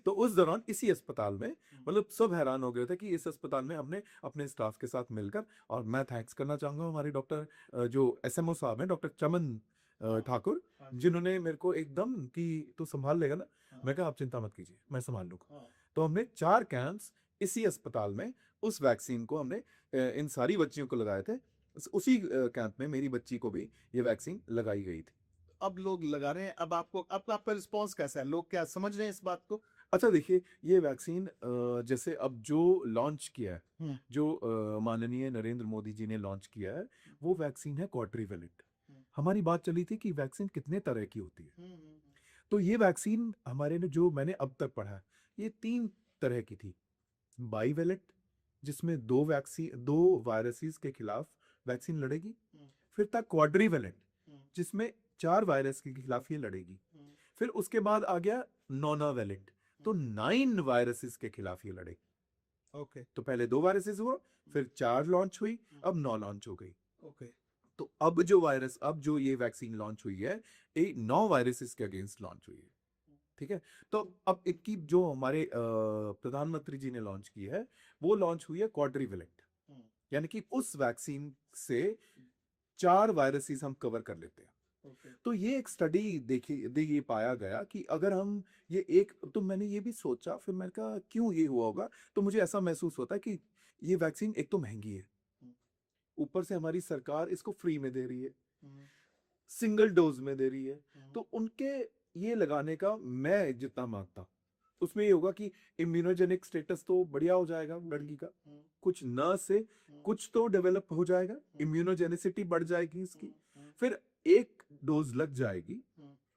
तो उस दौरान इसी अस्पताल में, मतलब सब हैरान हो गए थे कि इस अस्पताल में हमने अपने स्टाफ के साथ मिलकर, और मैं थैंक्स करना चाहूंगा हमारे डॉक्टर जो एसएमओ साहब हैं, डॉक्टर चमन ठाकुर, जिन्होंने मेरे को एकदम कि तू संभाल लेगा ना, मैं कहा आप चिंता मत कीजिए, मैं संभाल लूंगा। तो हमने 4 कैंप्स इसी अस्पताल में उस वैक्सीन को हमने इन सारी बच्चियों को लगाए थे। उसी कैंप में मेरी बच्ची को भी ये वैक्सीन लगाई गई थी। अब लोग लगा रहे हैं, अब आपका रिस्पॉन्स कैसा है? लोग क्या समझ रहे हैं इस बात को? अच्छा देखिए, ये वैक्सीन जैसे अब जो लॉन्च किया है, जो माननीय नरेंद्र मोदी जी ने लॉन्च किया है, वो वैक्सीन है क्वाड्रीवेलेंट। हमारी बात चली थी कि वैक्सीन कितने तरह की होती है, तो ये वैक्सीन हमारे ने जो मैंने अब तक पढ़ा, ये 3 तरह की थी। बाईवेलेंट, जिसमें 2 वायरसेस के खिलाफ वैक्सीन लड़ेगी। फिर था क्वाड्रीवेलेंट, जिसमें 4 वायरस के खिलाफ ये लड़ेगी। फिर उसके बाद आ गया नोनावेलेंट, तो 9 वायरसेस के खिलाफ ये लड़ेगी। ओके तो पहले 2 वायरसेस हुआ, फिर 4 लॉन्च हुई, अब 9 लॉन्च हो गई। ओके। तो अब जो ये वैक्सीन लॉन्च हुई है, ये 9 वायरसेस के अगेंस्ट लॉन्च हुई है। ठीक है, तो अब इनकी जो हमारे प्रधानमंत्री जी ने लॉन्च की है, वो लॉन्च हुई है क्वाड्रीवेलेंट, यानी कि उस वैक्सीन से 4 वायरसेस हम कवर कर लेते हैं। तो ये एक स्टडी ये पाया गया कि अगर हम ये एक, तो मैंने ये भी सोचा, फिर मैंने कहा क्यों ये हुआ होगा, तो मुझे ऐसा महसूस होता है कि ये वैक्सीन एक तो महंगी है, ऊपर से हमारी सरकार इसको फ्री में दे रही है, सिंगल डोज में दे रही है, तो उनके ये लगाने का मैं जितना मांगता, उसमें ये होगा कि इम्यूनोजेनिक स्टेटस तो बढ़िया हो जाएगा लड़की का, कुछ न से कुछ तो डेवलप हो जाएगा, इम्यूनोजेनिसिटी बढ़ जाएगी इसकी, फिर एक डोज लग जाएगी,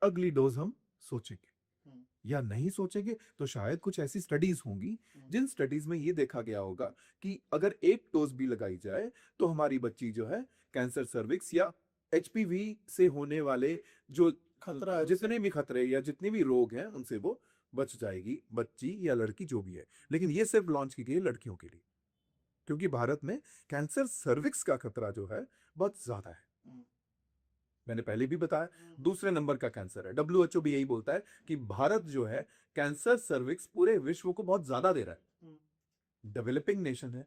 अगली डोज हम सोचेंगे या नहीं सोचेंगे, तो शायद कुछ ऐसी स्टडीज होंगी जिन स्टडीज में ये देखा गया होगा कि अगर एक डोज भी लगाई जाए तो हमारी बच्ची जो है कैंसर सर्विक्स या एचपीवी से होने वाले जो खतरा है, जितने भी खतरे या जितने भी रोग हैं उनसे वो बच जाएगी, बच्ची या लड़की जो भी है। लेकिन ये सिर्फ लॉन्च की गई है लड़कियों के लिए, क्योंकि भारत में कैंसर सर्विक्स का खतरा जो है बहुत ज्यादा है। मैंने पहले भी बताया, दूसरे नंबर का कैंसर है। WHO भी यही बोलता है कि भारत जो है कैंसर सर्विक्स पूरे विश्व को बहुत ज्यादा दे रहा है। डेवलपिंग नेशन है,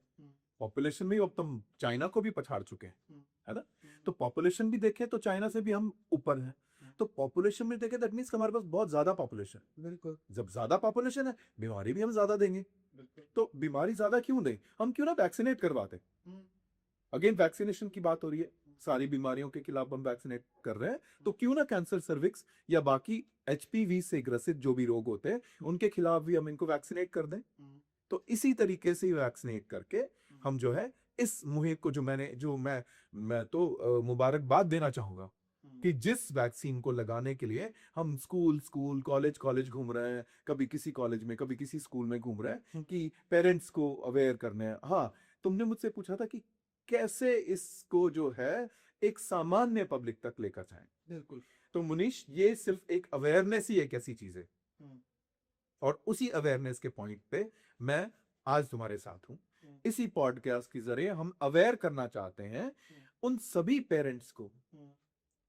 पॉपुलेशन में अब तो चाइना को भी पछाड़ चुके हैं, है ना। तो पॉपुलेशन भी देखें तो चाइना से भी हम ऊपर हैं। तो पॉपुलेशन में देखें, दैट मीन्स हमारे पास बहुत ज्यादा पॉपुलेशन। बिल्कुल। जब ज्यादा पॉपुलेशन है, बीमारी भी हम ज्यादा देंगे। तो बीमारी ज्यादा क्यों दें, हम क्यों ना वैक्सीनेट करवाते। अगेन वैक्सीनेशन की बात हो रही है, सारी बीमारियों के खिलाफ हम वैक्सीनेट कर रहे हैं, तो क्यों ना कैंसर सर्विक्स या बाकी एचपीवी से ग्रसित जो भी रोग होते हैं उनके खिलाफ भी हम इनको वैक्सीनेट कर दें। तो इसी तरीके से वैक्सीनेट करके हम जो है इस मुहिम को, मैं तो मुबारकबाद देना चाहूंगा कि जिस वैक्सीन को लगाने के लिए हम स्कूल कॉलेज घूम रहे हैं, कभी किसी कॉलेज में कभी किसी स्कूल में घूम रहे हैं कि पेरेंट्स को अवेयर करने हैं। हाँ, तुमने मुझसे पूछा था कि कैसे इसको जो है एक सामान्य पब्लिक तक लेकर जाएं। बिल्कुल। तो मुनीश, ये सिर्फ एक अवेयरनेस ही एक ऐसी चीज है, और उसी अवेयरनेस के पॉइंट पे मैं आज तुम्हारे साथ हूं। इसी पॉडकास्ट के जरिए हम अवेयर करना चाहते हैं उन सभी पेरेंट्स को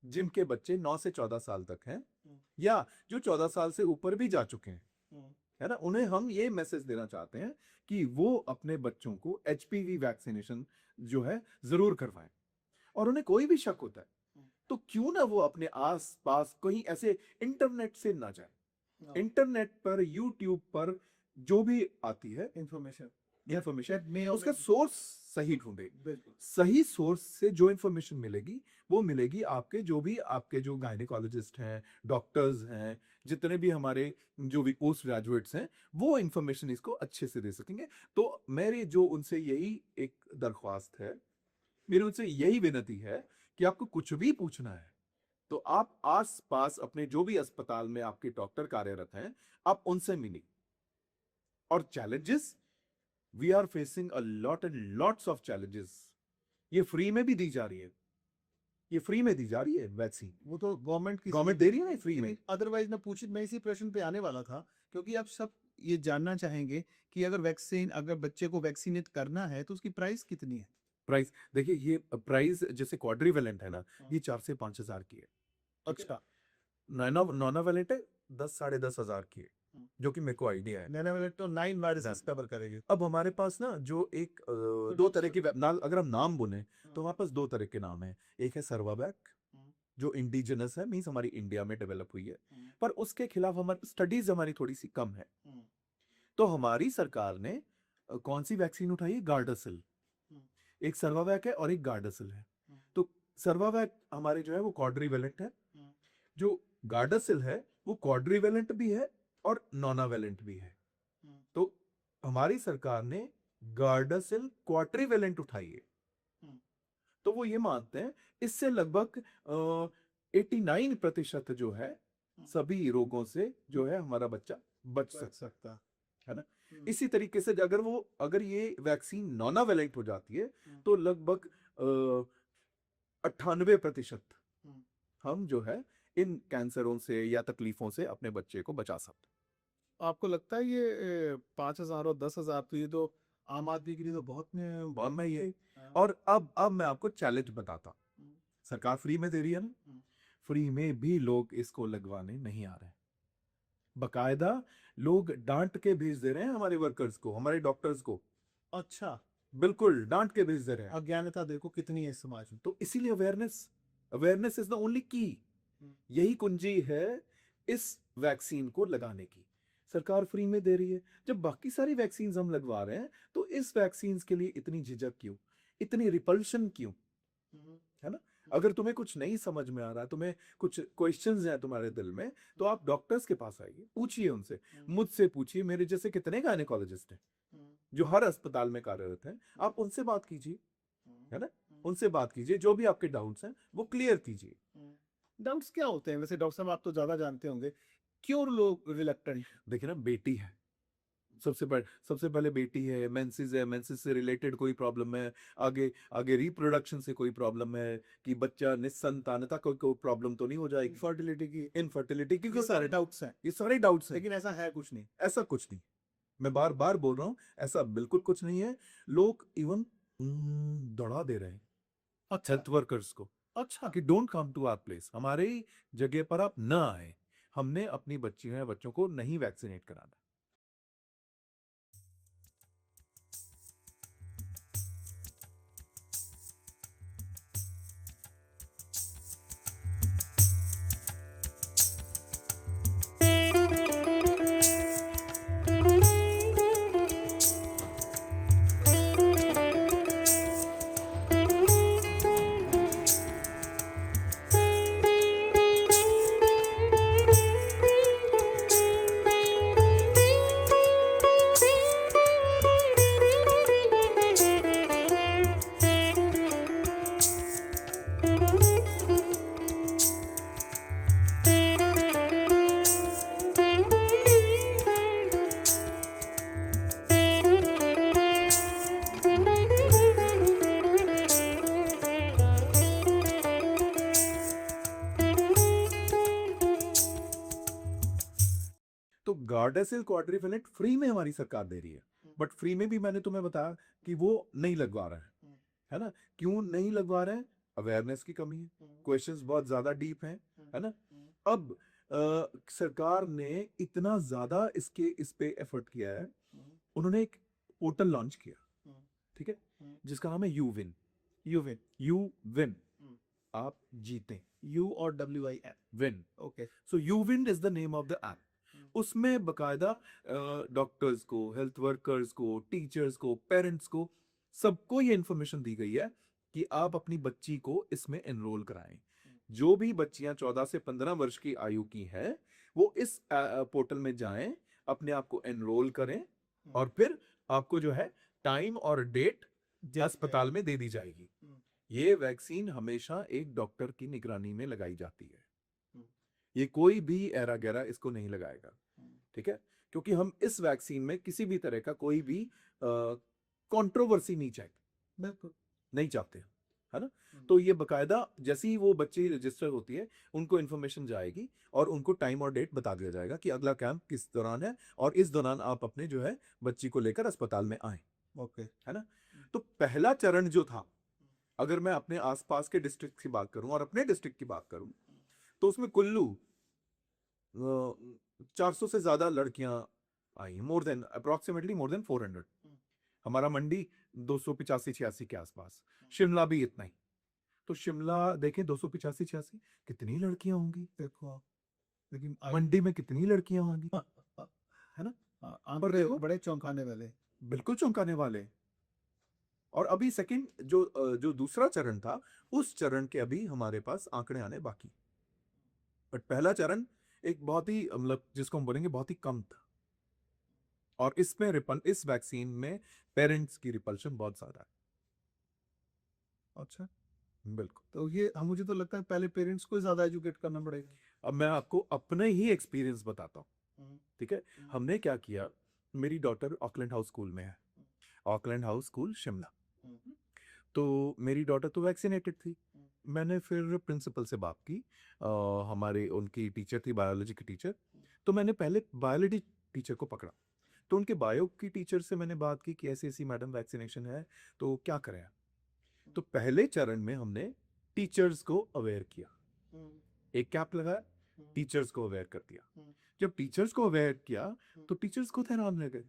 जिनके बच्चे 9 से 14 साल तक हैं या जो 14 साल से ऊपर भी जा चुके हैं, है ना। उन्हें हम ये मैसेज देना चाहते हैं कि वो अपने बच्चों को एचपीवी वैक्सीनेशन जो है जरूर करवाएं। और उन्हें कोई भी शक होता है तो क्यों ना वो अपने आस पास कहीं ऐसे इंटरनेट से ना जाए, इंटरनेट पर यूट्यूब पर जो भी आती है इंफॉर्मेशन में उसका सोर्स सही ढूंढे। सही सोर्स से जो इंफॉर्मेशन मिलेगी वो मिलेगी आपके जो गायनेकोलॉजिस्ट हैं, डॉक्टर्स हैं, जितने भी हमारे जो भी पोस्ट ग्रेजुएट्स हैं, वो इंफॉर्मेशन इसको अच्छे से दे सकेंगे। तो मेरी जो उनसे यही एक दरख्वास्त है, मेरी उनसे यही विनती है कि आपको कुछ भी पूछना है तो आप आस पास अपने जो भी अस्पताल में आपके डॉक्टर कार्यरत हैं, आप उनसे मिलिए। और challenges, we are facing a lot and lots of challenges. ये फ्री में भी दी जा रही है, ये फ्री में दी जा रही है वैक्सीन, वो तो गवर्नमेंट की गवर्नमेंट दे रही है ना फ्री में। अदरवाइज मैं इसी प्रश्न पे आने वाला था, क्योंकि आप सब ये जानना चाहेंगे कि अगर बच्चे को वैक्सीनेट करना है तो उसकी प्राइस कितनी है। प्राइस देखिए, ये प्राइस जैसे क्वाड्रीवेलेंट है ना, ये 4 से 5 हजार की है। अच्छा, नॉनावेलेंट है 10-10.5 हजार की है, जो कि मेरे को आइडिया है। नैनोवेलेंट तो 9 वायरसेस कवर करेगी। अब हमारे पास ना जो एक दो तरह की अगर हम नाम बोले तो हमारे पास 2 तरह के नाम है। एक है सर्वावैक, जो इंडिजिनस है, मींस हमारी इंडिया में डेवलप हुई है, पर उसके खिलाफ हमारी स्टडीज हमारी थोड़ी सी कम है। तो हमारी सरकार ने कौन सी वैक्सीन उठाई है? गार्डासिल। एक सर्वावैक है और एक गार्डासिल है। तो सर्वावैक हमारे जो है वो क्वाड्रीवेलेंट है, जो गार्डासिल है वो क्वाड्रीवेलेंट भी है और नॉनावेलेंट भी है। तो हमारी सरकार ने गार्डासिल क्वाड्रीवेलेंट उठाई है। तो वो ये मानते हैं इससे लगभग 89% जो है सभी रोगों से जो है हमारा बच्चा बच सकता है ना। इसी तरीके से अगर ये वैक्सीन नॉनावेलेंट हो जाती है तो लगभग 98% हम जो है इन कैंसरों से या तकलीफों से अपने बच्चे को बचा सकते हैं। आपको लगता है ये 5,000 और 10,000 तो ये तो आम आदमी के लिए तो बहुत मैं ये और अब मैं आपको चैलेंज बताता हूं। सरकार फ्री में दे रही है ना, फ्री में भी लोग इसको लगवाने नहीं आ रहे हैं। बकायदा लोग डांट के भेज दे रहे हैं हमारे वर्कर्स को, हमारे डॉक्टर्स को। अच्छा, बिल्कुल डांट के भेज दे रहे हैं। अज्ञानता देखो कितनी है इस समाज में। तो इसीलिए अवेयरनेस इज द ओनली की। यही कुंजी है इस वैक्सीन को लगाने की। सरकार फ्री में दे रही है, जब बाकी सारी वैक्सीन हम लगवा रहे हैं तो इस वैक्सीन के लिए इतनी झिझक क्यों, इतनी रिपल्शन क्यों? है ना। अगर तुम्हें कुछ नहीं समझ में आ रहा, तुम्हें कुछ क्वेश्चंस हैं तुम्हारे दिल में, तो आप डॉक्टर्स के पास आइए, पूछिए उनसे, मुझसे पूछिए, मेरे जैसे कितने गायनेकोलॉजिस्ट हैं जो हर अस्पताल में कार्यरत हैं, आप उनसे बात कीजिए, है ना। उनसे बात कीजिए, जो भी आपके डाउट्स हैं वो क्लियर कीजिए। डाउट्स क्या होते हैं वैसे डॉक्टर साहब, आप तो ज्यादा जानते होंगे, क्यों लोग रिलक्टेंट? देखिए ना, बेटी है, सबसे पहले बेटी है, मेंसेस है, मेंसेस से रिलेटेड कोई प्रॉब्लम है, आगे रिप्रोडक्शन से कोई प्रॉब्लम है कि बच्चा निस्संतानता कोई प्रॉब्लम तो नहीं हो जाएगी, इनफर्टिलिटी की सारे डाउट्स हैं, ये सारे डाउट्स हैं। लेकिन ऐसा है कुछ नहीं। ऐसा कुछ नहीं, मैं बार बार बोल रहा हूं, ऐसा बिल्कुल कुछ नहीं है। लोग इवन दौड़ा दे रहे हैं हेल्थ वर्कर्स को, अच्छा, कि don't come to our place, हमारी जगह पर आप न आए, हमने अपनी बच्चों को नहीं वैक्सीनेट कराना। तो गार्डासिल क्वाड्रीवेलेंट फ्री में हमारी सरकार दे रही है, बट फ्री में भी मैंने तुम्हें बताया कि वो नहीं लगवा रहे हैं, है ना। क्यों नहीं लगवा रहे हैं? अवेयरनेस की कमी है, क्वेश्चंस बहुत ज्यादा डीप हैं, है ना। अब सरकार ने इतना ज्यादा इस पे एफर्ट किया है, उन्होंने एक पोर्टल लॉन्च किया, ठीक है, जिसका नाम है यूविन। यूविन, आप जीतें, यू और WIN, win. Okay. So U win is the name of the app. उसमें बकायदा डॉक्टर्स को, हेल्थ वर्कर्स को, टीचर्स को, पेरेंट्स को, सबको ये इंफॉर्मेशन दी गई है कि आप अपनी बच्ची को इसमें एनरोल कराएं। जो भी बच्चियां 14 से 15 वर्ष की आयु की हैं, वो इस पोर्टल में जाएं, अपने आप को एनरोल करें, और फिर आपको जो है टाइम और डेट अस्पताल में दे दी जाएगी। ये वैक्सीन हमेशा एक डॉक्टर की निगरानी में लगाई जाती है। हम्म। ये कोई भी ऐरा गैरा इसको नहीं लगाएगा, हम्म। ठीक है? क्योंकि हम इस वैक्सीन में किसी भी तरह का कोई भी कंट्रोवर्सी नहीं चाहते, बिल्कुल। नहीं चाहते, है ना? हम्म। तो ये बकायदा जैसे ही वो बच्चे रजिस्टर होती है, उनको इन्फॉर्मेशन जाएगी और उनको टाइम और डेट बता दिया जाएगा कि अगला कैंप किस दौरान है और इस दौरान आप अपने जो है बच्ची को लेकर अस्पताल में आए, ओके। है ना? तो पहला चरण जो था, अगर मैं अपने आसपास के डिस्ट्रिक्ट की बात करूं और अपने डिस्ट्रिक्ट की बात करूं, तो उसमें कुल्लू 400 से ज्यादा लड़कियां आई, अप्रोक्सीमेटली मोर देन 400। हमारा मंडी 285-86 के आसपास, शिमला भी इतना ही। तो शिमला देखें 285-86, कितनी लड़कियां होंगी देखो आप, लेकिन मंडी में, कितनी लड़कियां होंगी, है ना? आंकड़े बड़े चौंकाने वाले। बिल्कुल चौंकाने वाले। और अभी सेकंड जो दूसरा चरण था, उस चरण के अभी हमारे पास आंकड़े आने बाकी, बट पहला चरण एक बहुत ही मतलब जिसको हम बोलेंगे बहुत ही कम था। और इस वैक्सीन में पेरेंट्स की रिपल्शन बहुत ज्यादा है। अच्छा, बिल्कुल। तो ये हम मुझे तो लगता है पहले पेरेंट्स को ज्यादा एजुकेट करना पड़ेगा। अब मैं आपको अपने ही एक्सपीरियंस बताता हूँ, ठीक है? हमने क्या किया, मेरी डॉटर ऑकलैंड हाउस स्कूल में है, ऑकलैंड हाउस स्कूल शिमला। तो मेरी डॉटर तो वैक्सीनेटेड थी। मैंने फिर प्रिंसिपल से बात की, हमारे उनकी टीचर थी, बायोलॉजी की टीचर। तो मैंने पहले बायोलॉजी टीचर को पकड़ा, तो उनके बायो की टीचर से मैंने बात की कि ऐसी ऐसी मैडम वैक्सीनेशन है, तो क्या करें? तो पहले चरण में हमने टीचर्स को अवेयर किया, एक कैंप लगाया, टीचर्स को अवेयर कर दिया। जब टीचर्स को अवेयर किया तो टीचर्स खुद हैरान रह गए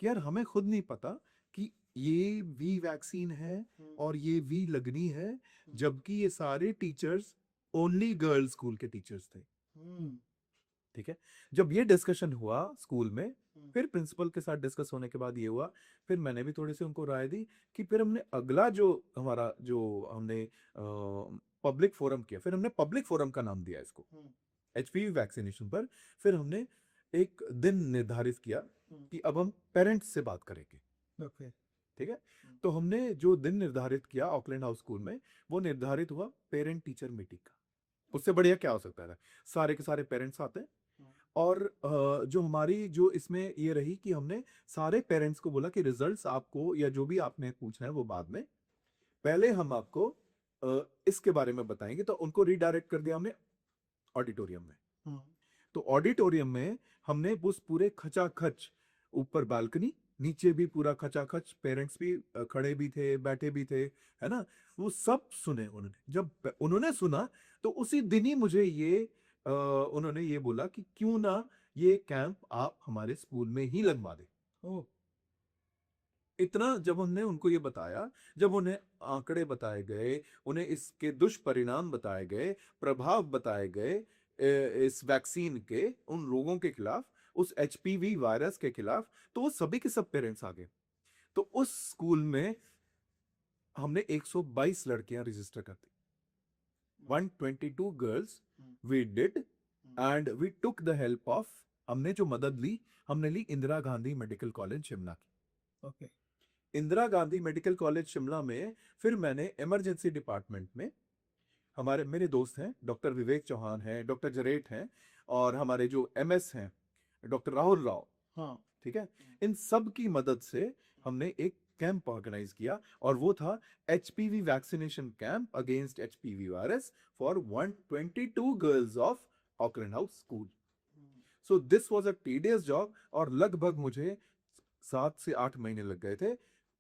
कि यार हमें खुद नहीं पता कि ये वी वैक्सीन है और ये वी लगनी है, जबकि ये सारे टीचर्स ओनली गर्ल्स स्कूल के टीचर्स थे, ठीक है? जब ये डिस्कशन हुआ स्कूल में, फिर प्रिंसिपल के साथ डिस्कस होने के बाद ये हुआ, फिर मैंने भी थोड़ी सी उनको राय दी कि फिर हमने अगला जो हमने पब्लिक फोरम किया, फिर हमने पब्लिक फोरम का नाम दिया इसको, एचपीवी वैक्सीनेशन पर। फिर हमने एक दिन निर्धारित किया कि अब हम पेरेंट्स से बात करेंगे, ओके। ठीक है? तो हमने जो दिन निर्धारित किया ऑकलैंड हाउस स्कूल में, वो निर्धारित हुआ पेरेंट टीचर मीटिंग का। उससे बढ़िया क्या हो सकता है? सारे के सारे पेरेंट्स आते हैं और जो हमारी जो इसमें ये रही कि हमने सारे पेरेंट्स को बोला कि रिजल्ट्स आपको या जो भी आपने पूछना है वो बाद में, पहले हम आपको इसके बारे में बताएंगे। तो उनको रिडायरेक्ट कर दिया हमने ऑडिटोरियम में। तो ऑडिटोरियम में हमने उस पूरे खचाखच, ऊपर बालकनी, नीचे भी पूरा खचाखच, पेरेंट्स भी खड़े भी थे, बैठे भी थे, है ना? वो सब सुने उन्होंने। जब उन्होंने सुना तो उसी दिन ही मुझे ये उन्होंने ये बोला कि क्यों ना ये कैंप आप हमारे स्कूल में ही लगवा दे। ओह, इतना जब हमने उनको ये बताया, जब उन्हें आंकड़े बताए गए, उन्हें इसके दुष्परिणाम बताए गए, प्रभाव बताए गए इस वैक्सीन के उन रोगों के खिलाफ, उस एचपीवी वायरस के खिलाफ, तो वो सभी के सब पेरेंट्स आ गए। तो उस स्कूल में हमने 122 लड़कियां रजिस्टर कर दी, 122 girls we did, and we took the help of, हमने जो मदद ली, हमने ली इंदिरा गांधी मेडिकल कॉलेज शिमला की। Okay. Indira Gandhi medical college Shimla में फिर मैंने इमरजेंसी डिपार्टमेंट में, मेरे दोस्त हैं, डॉक्टर विवेक चौहान हैं, डॉक्टर जरेट हैं, और हमारे जो एमएस हैं डॉक्टर राहुल राव, हाँ, ठीक है? इन सब की मदद से हमने एक कैंप ऑर्गेनाइज किया और वो था HPV vaccination camp against HPV virus for 122 girls of Auckland house school. So this was a tedious job और लगभग मुझे 7 से 8 महीने लग गए थे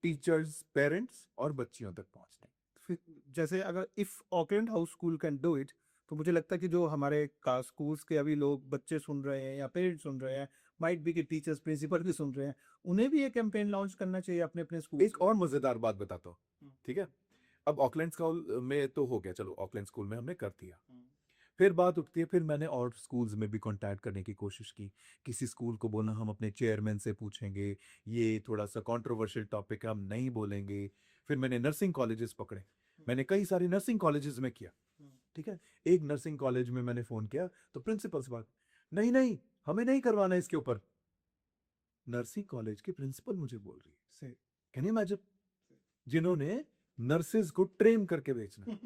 टीचर्स, पेरेंट्स और बच्चियों तक पहुंचने। फिर जैसे अगर if Auckland house school can do it, तो मुझे लगता है कि जो हमारे स्कूल्स के अभी लोग बच्चे सुन रहे हैं या पेरेंट्स सुन रहे हैं, माइट बी कि टीचर्स, प्रिंसिपल भी सुन रहे हैं, उन्हें भी ये कैंपेन लॉन्च करना चाहिए अपने अपने स्कूल। एक और मजेदार बात बताता हूँ, ठीक है? अब ऑकलैंड स्कूल में तो हो गया, चलो ऑकलैंड स्कूल में हमने कर दिया। फिर बात उठती है, फिर मैंने और स्कूल्स में भी कांटेक्ट करने की कोशिश की। किसी स्कूल को बोला हम अपने चेयरमैन से पूछेंगे, ये थोड़ा सा कंट्रोवर्शियल टॉपिक है, हम नहीं बोलेंगे। फिर मैंने नर्सिंग कॉलेजेस पकड़े, मैंने कई सारे नर्सिंग कॉलेजेस में किया, ठीक है? एक नर्सिंग कॉलेज में मैंने फोन किया तो प्रिंसिपल से बात, नहीं नहीं हमें नहीं करवाना इसके ऊपर। नर्सिंग कॉलेज के प्रिंसिपल मुझे बोल रही है, कैन यू इमेजिन, जिन्होंने नर्सेज को ट्रेन करके बेचना।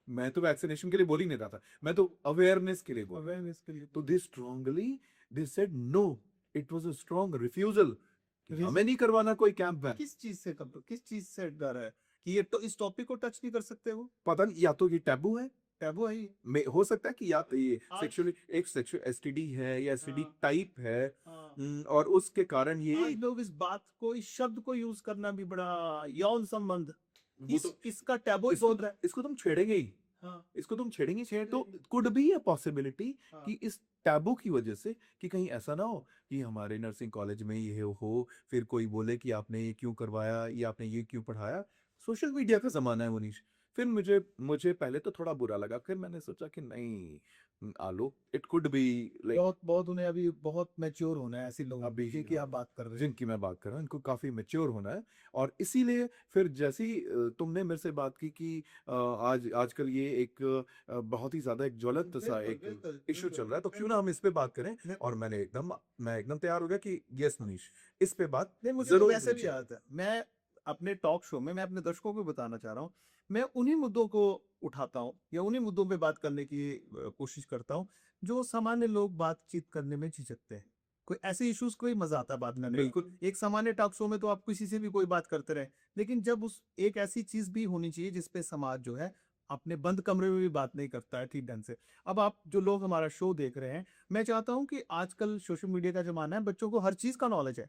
मैं तो वैक्सीनेशन के लिए बोल ही नहीं रहा था, मैं तो अवेयरनेस के लिए बोल रहा था। अवेयरनेस के लिए तो they strongly they said no, it was a strong refusal, हमें नहीं करवाना कोई कैंप वैन। किस चीज से डर है कि ये तो इस टॉपिक को टच नहीं कर सकते वो? पता नहीं, या तो ये टैबू है, टैबू है ये। हो सकता है कि या तो ये आज- सेक्सुअली एक सेक्सुअल एसटीडी है या एसटीडी हाँ। टाइप है, हाँ। और उसके कारण ये आज लोग इस बात को, इस शब्द को यूज करना भी बड़ा यौन संबंध, वो तो इसका टैबू इसको, बोल रहा है। इसको तुम छेड़ेंगे ही, हाँ। इसको तुम छेड़ेंगे तो छेड़ेंगे। कुड बी अ पॉसिबिलिटी हाँ। कि इस टैबू की वजह से कि कहीं ऐसा ना हो कि हमारे नर्सिंग कॉलेज में ये हो, फिर कोई बोले कि आपने ये क्यों करवाया या आपने ये क्यों पढ़ाया। सोशल मीडिया का जमाना है मनीष। फिर मुझे पहले तो थोड़ा बुरा लगा, फिर मैंने सोचा कि नहीं आलोक, इट कुड बी लाइक, बहुत बहुत उन्हें अभी बहुत मैच्योर होना है ऐसे लोगों अभी की आप बात कर रहे हैं। जिनकी मैं बात कर रहा हूँ, इनको काफी मेच्योर होना है। और इसीलिए फिर जैसे ही तुमने मेरे से बात की कि आजकल ये एक बहुत ही ज्यादा एक ज्वलंत सा एक इशू चल रहा है, तो क्यों ना हम इस पे बात करें। और मैं एकदम तैयार हो गया कि यस मनीष, इस पे बात नहीं, मुझे जरूर वैसे भी कीजिए। आता है। मैं अपने टॉक शो में, मैं अपने दर्शकों को बताना चाह रहा हूँ, मैं उन्हीं मुद्दों को उठाता हूँ या उन्हीं मुद्दों पे बात करने की कोशिश करता हूँ जो सामान्य लोग बातचीत करने में झिझकते हैं। कोई ऐसे इश्यूज कोई मजा आता है बात करने में। बिल्कुल। एक सामान्य टॉक शो में तो आप किसी से भी कोई बात करते रहे, लेकिन जब उस एक ऐसी चीज भी होनी चाहिए जिसपे समाज जो है अपने बंद कमरे में भी बात नहीं करता है ठीक ढंग से। अब आप जो लोग हमारा शो देख रहे हैं, मैं चाहता हूँ कि आजकल सोशल मीडिया का जमाना है, बच्चों को हर चीज का नॉलेज है।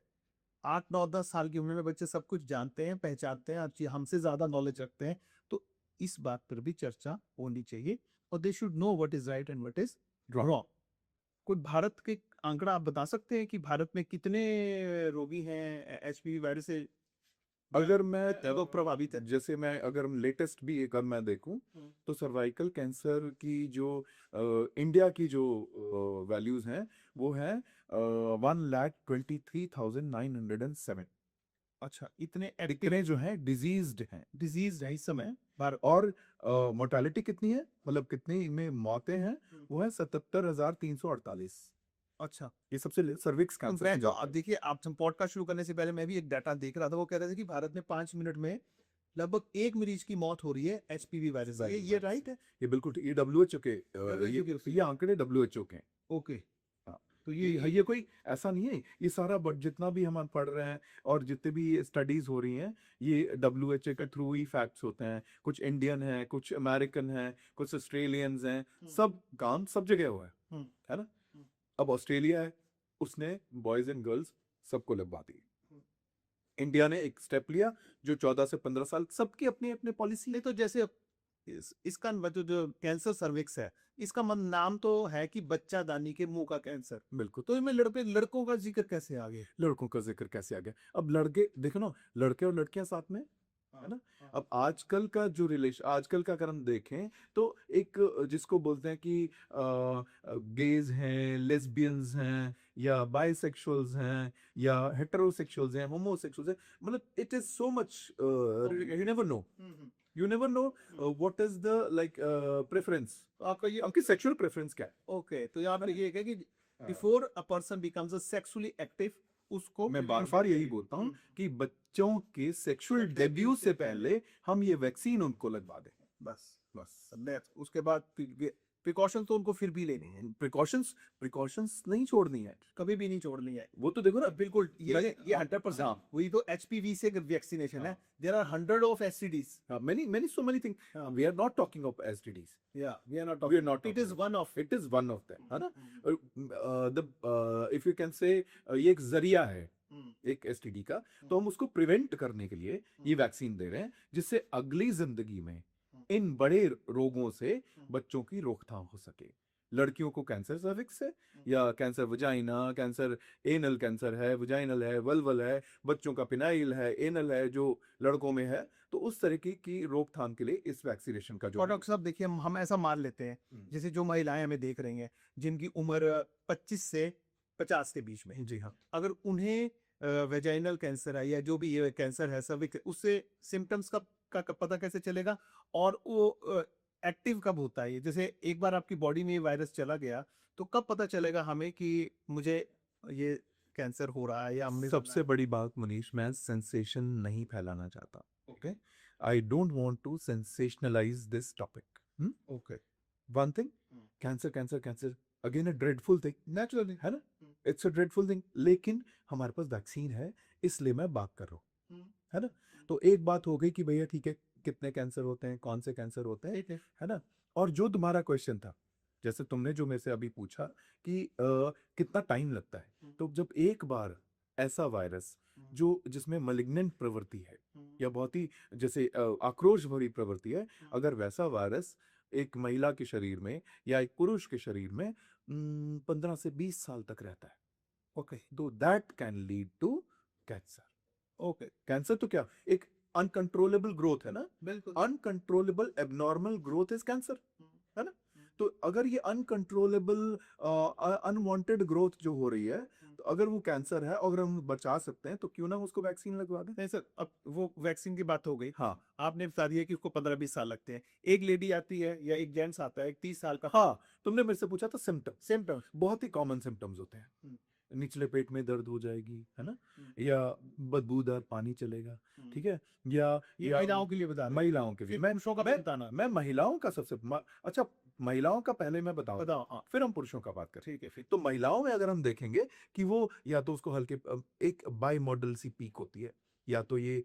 8 9 10 साल की उम्र में बच्चे सब कुछ जानते हैं, पहचानते हैं, हर चीज हमसे ज्यादा नॉलेज रखते हैं। तो इस बात पर भी चर्चा होनी चाहिए और they should know what is right and what is wrong. कोई भारत के आंकड़ा आप बता सकते हैं कि भारत में कितने रोगी हैं एचपीवी वायरस से अगर मैं तो प्रभावित है? जैसे मैं अगर लेटेस्ट भी एक मैं देखूं तो सर्वाइकल कैंसर की जो इंडिया की जो वैल्यूज हैं वो है 1,23,907। अच्छा, इतने इतने जो हैं डिजीज्ड हैं। डिजीज है इस समय भारत। और मोर्टालिटी कितनी है, मतलब कितनी में मौतें हैं, वो है 77,348। अच्छा, ये सबसे सर्विक्स तो कैंसर मैं जो आप देखिए, आप हम पॉडकास्ट शुरू करने से पहले मैं भी एक डाटा देख रहा था, वो कह रहे थे कि भारत में 5 मिनट में लगभग 1 मरीज की मौत हो रही है एचपीवी वायरस से। ये राइट है? ये बिल्कुल ये डब्ल्यूएचओ के WHO के ये आंकड़े डब्ल्यूएचओ के हैं। ओके। हाँ। तो ये कोई ऐसा नहीं है, ये सारा जितना भी हम पढ़ रहे हैं और जितने भी स्टडीज हो रही हैं, ये डब्ल्यूएचओ के थ्रू ही फैक्ट्स होते हैं। कुछ इंडियन हैं, कुछ अमेरिकन हैं, कुछ ऑस्ट्रेलियंस हैं, सब काम सब जगह हुआ है ना। अब ऑस्ट्रेलिया है, उसने बॉयज एंड गर्ल्स सबको लगवा दी। इंडिया ने एक स्टेप लिया जो 14 से 15 साल सबकी अपनी अपनी पॉलिसी। नहीं तो जैसे इसका जो कैंसर सर्विक्स है, इसका नाम तो है कि बच्चा दानी के मुंह का कैंसर। बिल्कुल। तो इसमें लड़कों का जिक्र कैसे आ गया? लड़कों का जिक्र कैसे आ गया? अब लड़के देखो ना, लड़के और लड़कियां साथ में है ना। अब आजकल का जो आजकल का अगर हम देखें तो एक जिसको बोलते हैं कि गेज हैं, लेस्बियंस हैं, या बाइसेक्सुअल्स हैं, या हेटेरोसेक्सुअल्स हैं, होमोसेक्सुअल्स हैं, मतलब it is so much, you never know what is the like preference. आपका ये आपकी सेक्सुअल प्रेफरेंस क्या है? ओके, तो यहाँ पे ये है कि before a person becomes a sexually active, उसको मैं बार बार यही बोलता हूँ कि बच्चों के सेक्सुअल डेब्यू से पहले हम ये वैक्सीन उनको लगवा दें। बस उसके बाद प्रिकॉशन तो उनको फिर भी लेनी है, प्रिकॉशंस नहीं छोड़नी है, कभी भी नहीं छोड़नी है। वो तो देखो ना। बिल्कुल, ये 100% वही तो एचपीवी से वैक्सीनेशन है। There are 100 of STDs, many so many things. We are not talking of STDs. या we are not We are not it is talking one of It is one of them, है ना। if you can say ये एक जरिया है एक STD का, तो हम उसको प्रिवेंट करने के लिए ये वैक्सीन दे रहे हैं, जिससे अगली जिंदगी में इन बड़े रोगों से बच्चों की रोकथाम हो सके। लड़कियों को कैंसर सर्विक्स है या cancer vagina, cancer anal cancer है, वजाइनल है, वल्वल है, बच्चों का पिनाइल है, एनल है जो लड़कों में है, तो उस तरीके की रोकथाम के लिए इस वैक्सीनेशन का जो और डॉक्टर साहब देखिए, हम ऐसा मान लेते हैं जैसे जो महिलाएं हमें देख रही हैं जिनकी उम्र 25 से 50 के बीच में, जी हाँ, अगर उन्हें वेजाइनल कैंसर है या जो भी ये कैंसर है सर्विक्स, उससे सिम्टम्स का पता कैसे चलेगा और वो एक्टिव कब होता है? जैसे एक बार आपकी बॉडी में ये वायरस चला गया तो कब पता चलेगा हमें कि मुझे ये कैंसर हो रहा है या हमने सबसे बड़ी बात मनीष, मैं सेंसेशन नहीं फैलाना चाहता। Okay, I don't want to sensationalize this topic. Okay. One thing, cancer, again a dreadful thing, Naturally. है ना? Hmm. It's a dreadful thing. लेकिन हमारे पास वैक्सीन है, इसलिए मैं बात कर रहा हूँ, है ना? तो एक बात हो गई कि भैया ठीक है, कितने कैंसर होते हैं, कौन से कैंसर होते हैं, ठीक है। है ना? और जो तुम्हारा क्वेश्चन था, जैसे तुमने जो मेरे से अभी पूछा कि कितना टाइम लगता है, तो जब एक बार ऐसा वायरस जो जिसमें मलिग्नेंट प्रवृत्ति है या बहुत ही जैसे आक्रोश भरी प्रवृत्ति है, अगर वैसा वायरस एक महिला के शरीर में या एक पुरुष के शरीर में 15 से 20 साल तक रहता है, ओके तो that can lead to cancer. Okay cancer तो क्या, एक अनकंट्रोलेबल ग्रोथ है ना, बिल्कुल uncontrollable abnormal growth is cancer, है ना? तो अगर ये अनकंट्रोलेबल अनवांटेड ग्रोथ जो हो रही है, तो अगर वो कैंसर है, अगर हम बचा सकते हैं तो क्यों ना उसको वैक्सीन लगवा दें. नहीं सर, अब वो वैक्सीन की बात हो गई। हाँ आपने बता दिया कि उसको 15-20 साल लगते हैं। एक लेडी आती है या एक जेंट्स आता है, एक 30 साल का, हाँ, तुमने मेरे से पूछा था सिम्टम्स, सिम्टम्स, बहुत ही कॉमन सिम्टम्स होते हैं. निचले पेट में दर्द हो जाएगी, है ना, या बदबूदार पानी चलेगा, ठीक है, ये या महिलाओं के लिए बता रहे हैं। महिलाओं के लिए. फिर मैं पुरुषों का मैं बताना, मैं महिलाओं का अच्छा, महिलाओं का पहले मैं बताऊं, बताओ। हाँ फिर हम पुरुषों का बात करें. ठीक है, फिर तो महिलाओं में अगर हम देखेंगे कि वो या तो उसको हल्के एक बाई मॉडल सी पीक होती है, या तो ये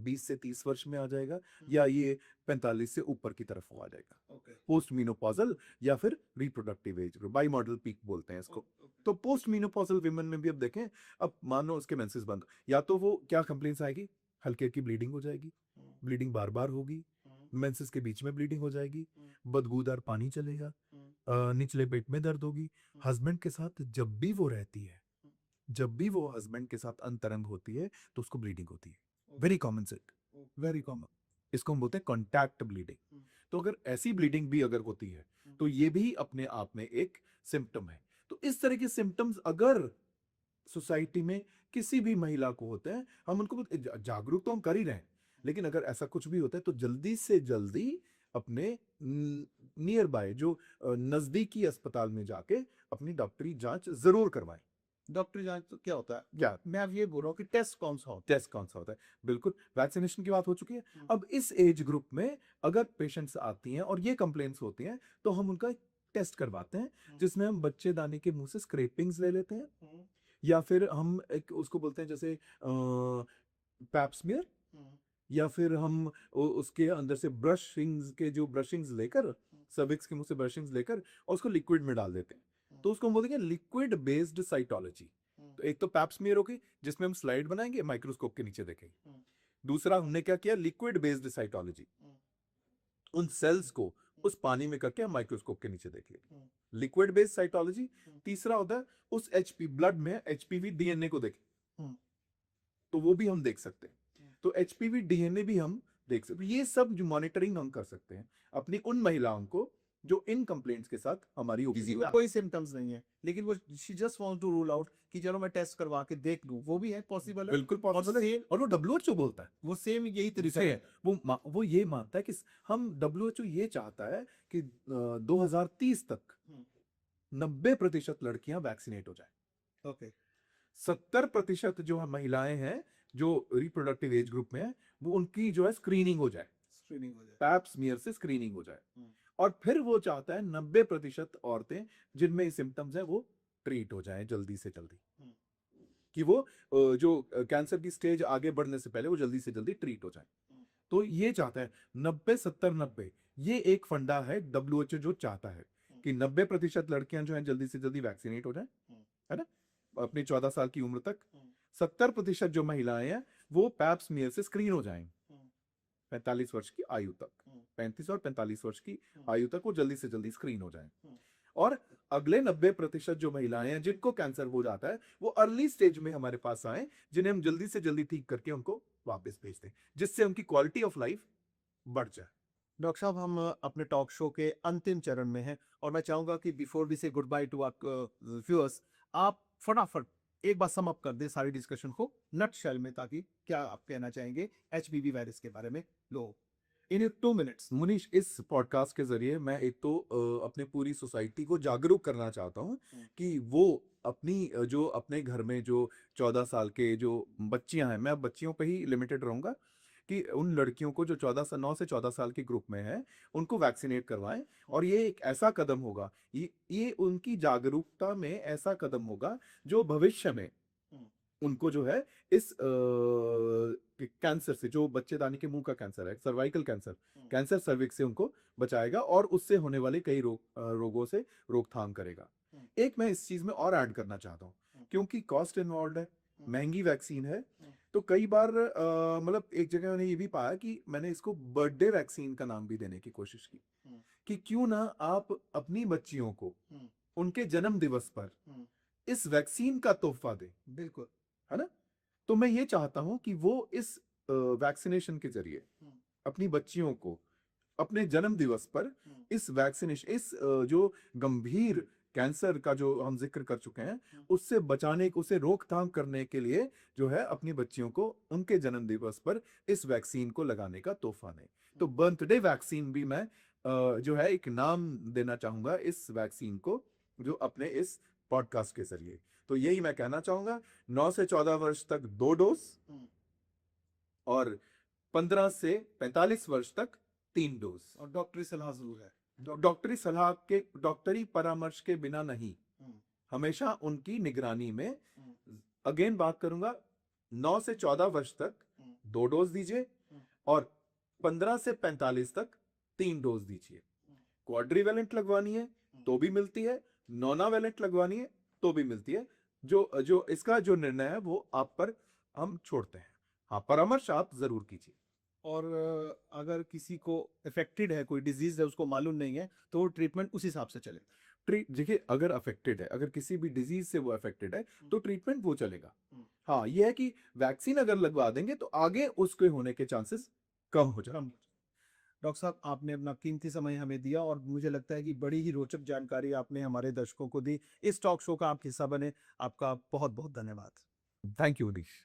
20 से 30 वर्ष में आ जाएगा, या ये 45 से ऊपर की तरफ वो आ जाएगा. ओके पोस्ट मीनोपॉजल या फिर reproductive age, by model peak बोलते हैं इसको. तो पोस्ट मीनोपॉजल विमेन में भी अब देखें, अब मान लो उसके मेंसेस बंद, या तो वो क्या कंप्लेंट्स आएगी, हल्की हल्की ब्लीडिंग हो जाएगी, ब्लीडिंग बार बार होगी, मेंसेस के बीच में ब्लीडिंग हो जाएगी, बदबूदार पानी चलेगा, निचले पेट में दर्द होगी. हस्बैंड के साथ जब भी वो रहती है, जब भी वो हस्बैंड के साथ अंतरंग होती है, तो उसको ब्लीडिंग होती है. Very common set, very common. इसको हम बोलते हैं कॉन्टैक्ट ब्लीडिंग. तो अगर ऐसी ब्लीडिंग भी अगर होती है, तो ये भी अपने आप में एक सिम्टम है. तो इस तरह के सिम्टम्स अगर सोसाइटी में किसी भी महिला को होते हैं, हम उनको जागरूक तो हम कर ही रहे हैं, लेकिन अगर ऐसा कुछ भी होता है तो जल्दी से जल्दी अपने नियर बाय जो नजदीकी अस्पताल में जाके अपनी डॉक्टरी जांच जरूर करवाएं. डॉक्टर जांच तो क्या होता है? क्या मैं अब ये बोल रहा हूँ कि टेस्ट कौन सा होता टेस्ट कौन सा होता है? बिल्कुल, वैक्सीनेशन की बात हो चुकी है. अब इस एज ग्रुप में अगर पेशेंट्स आती हैं और ये कंप्लेंट्स होती हैं, तो हम उनका एक टेस्ट करवाते हैं, जिसमें हम बच्चेदानी के मुंह से स्क्रैपिंग्स ले लेते हैं, है? या फिर हम एक उसको बोलते हैं जैसे पैप्समियर, या फिर हम उसके अंदर से ब्रशिंग्स के जो ब्रशिंग्स लेकर, सर्विक्स के मुंह से ब्रशिंग्स लेकर और उसको लिक्विड में डाल देते हैं. तो उसको हम बोलेंगे लिक्विड बेस्ड साइटोलॉजी. तो एक तो पैप्समियर होगी, जिसमें हम स्लाइड बनाएंगे, माइक्रोस्कोप के नीचे देखेंगे. दूसरा हमने क्या किया, लिक्विड बेस्ड साइटोलॉजी, उन सेल्स को उस पानी में करके हम माइक्रोस्कोप के नीचे देख लेंगे. Liquid based cytology. तीसरा होता है उस ब्लड में एचपीवी डीएनए को देखें, तो वो भी हम देख सकते हैं. तो एचपीवी डीएनए भी हम देख सकते हैं. ये सब जो मॉनिटरिंग हम कर सकते हैं अपनी उन महिलाओं को जो इन कंप्लेंट्स के साथ हमारी किसी को कोई सिम्टम्स नहीं है, लेकिन वो she just want to rule out कि चलो मैं टेस्ट करवा के देख लूं, वो भी है पॉसिबल है. बिल्कुल पॉसिबल है. और वो डब्ल्यूएचओ बोलता है, वो सेम यही तरीका सही है. है. वो ये मानता है कि हम डब्ल्यूएचओ ये चाहता है कि 2030 तक 90% लड़कियां वैक्सीनेट हो जाए. ओके 70% जो महिलाएं हैं जो रिप्रोडक्टिव एज ग्रुप में है, वो उनकी जो है स्क्रीनिंग हो जाए, स्क्रीनिंग हो जाए. पैप्समियर से स्क्रीनिंग हो जाए. और फिर वो चाहता है 90% औरतें जिनमें ये सिम्टम्स है वो ट्रीट हो जाएं जल्दी से जल्दी, कि वो जो कैंसर की स्टेज आगे बढ़ने से पहले वो जल्दी से जल्दी ट्रीट हो जाए. तो ये चाहता है 90-70-90. ये एक फंडा है डब्ल्यूएचओ जो चाहता है कि 90% लड़कियां जो हैं जल्दी से जल्दी वैक्सीनेट हो जाएं, है ना, अपनी 14 साल की उम्र तक. 70% जो महिलाएं हैं वो पैप्समियर से स्क्रीन हो जाएं 45 वर्ष की आयु तक. 35 और 45 वर्ष की आयु तक वो जल्दी से जल्दी स्क्रीन हो जाएं. और अगले 90% जो महिलाएं हैं जिनको कैंसर हो जाता है, वो अर्ली स्टेज में हमारे पास आए, जिन्हें हम जल्दी से जल्दी ठीक करके उनको वापस भेज दें, जिससे उनकी क्वालिटी ऑफ लाइफ बढ़ जाए. डॉक्टर साहब, हम अपने टॉक शो के अंतिम चरण में हैं और मैं चाहूंगा कि before we say goodbye to our viewers, आप फटाफट एक बार सम अप कर दें सारी डिस्कशन को नटशेल में, ताकि क्या आप कहना चाहेंगे एचपीवी वायरस के बारे में. लो इन 2 मिनट्स. मुनीश, इस पॉडकास्ट के जरिए मैं एक तो अपने पूरी सोसाइटी को जागरूक करना चाहता हूँ कि वो अपनी जो अपने घर में जो 14 साल के जो बच्चियां हैं, मैं बच्चियों पे ही लिमिटेड रहूंगा, कि उन लड़कियों को जो 9 से 14 साल के ग्रुप में है उनको वैक्सीनेट करवाएं। और ये एक ऐसा कदम होगा, ये उनकी जागरूकता में ऐसा कदम होगा जो भविष्य में उनको जो है इस कैंसर से, जो बच्चेदानी के मुंह का कैंसर है, सर्वाइकल कैंसर, कैंसर सर्विक्स से उनको बचाएगा और उससे होने वाले कई रोगों से रोकथाम करेगा। एक मैं इस चीज में और ऐड करना चाहता हूँ, क्योंकि कॉस्ट इन्वॉल्व है, महंगी वैक्सीन है, तो कई बार मतलब एक जगह मैंने ये भी पाया कि मैंने इसको बर्थडे वैक्सीन का नाम भी देने की कोशिश की कि क्यों ना आप अपनी बच्चियों को उनके जन्म दिवस पर इस वैक्सीन का तोहफा दें, बिल्कुल। है ना। तो मैं ये चाहता हूं कि वो इस वैक्सीनेशन के जरिए अपनी बच्चियों को अपने जन्म दिवस पर इस वैक्सीनेशन, इस जो गंभीर कैंसर का जो हम जिक्र कर चुके हैं, उससे बचाने, उसे रोकथाम करने के लिए जो है अपनी बच्चियों को उनके जन्म दिवस पर इस वैक्सीन को लगाने का तोहफा दें। तो बर्थडे वैक्सीन भी मैं जो है एक नाम देना चाहूंगा इस वैक्सीन को, जो अपने इस पॉडकास्ट के जरिए। तो यही मैं कहना चाहूंगा, 9 से 14 वर्ष तक 2 डोज और 15 से 45 वर्ष तक 3 डोज। और डॉक्टरी सलाह जरूर है। डॉक्टरी सलाह के, डॉक्टरी परामर्श के बिना नहीं, हमेशा उनकी निगरानी में। अगेन बात करूंगा, 9 से 14 वर्ष तक 2 डोज दीजिए और 15 से 45 तक 3 डोज दीजिए। क्वाड्रीवैलेंट लगवानी है तो भी मिलती है, नॉनावैलेंट लगवानी है तो भी मिलती है। जो इसका जो निर्णय है वो आप पर हम छोड़ते हैं। हाँ, परामर्श आप जरूर कीजिए। और अगर किसी को अफेक्टेड है, कोई डिजीज है, उसको मालूम नहीं है, तो वो ट्रीटमेंट उस हिसाब से चले। देखिए, अगर अफेक्टेड है, अगर किसी भी डिजीज से वो अफेक्टेड है तो ट्रीटमेंट वो चलेगा। हाँ, ये है कि वैक्सीन अगर लगवा देंगे तो आगे उसके होने के चांसेस कम हो जाएंगे। डॉक्टर साहब, आपने अपना कीमती समय हमें दिया और मुझे लगता है कि बड़ी ही रोचक जानकारी आपने हमारे दर्शकों को दी। इस टॉक शो का आप हिस्सा बने, आपका बहुत बहुत धन्यवाद। Thank you, उनीश।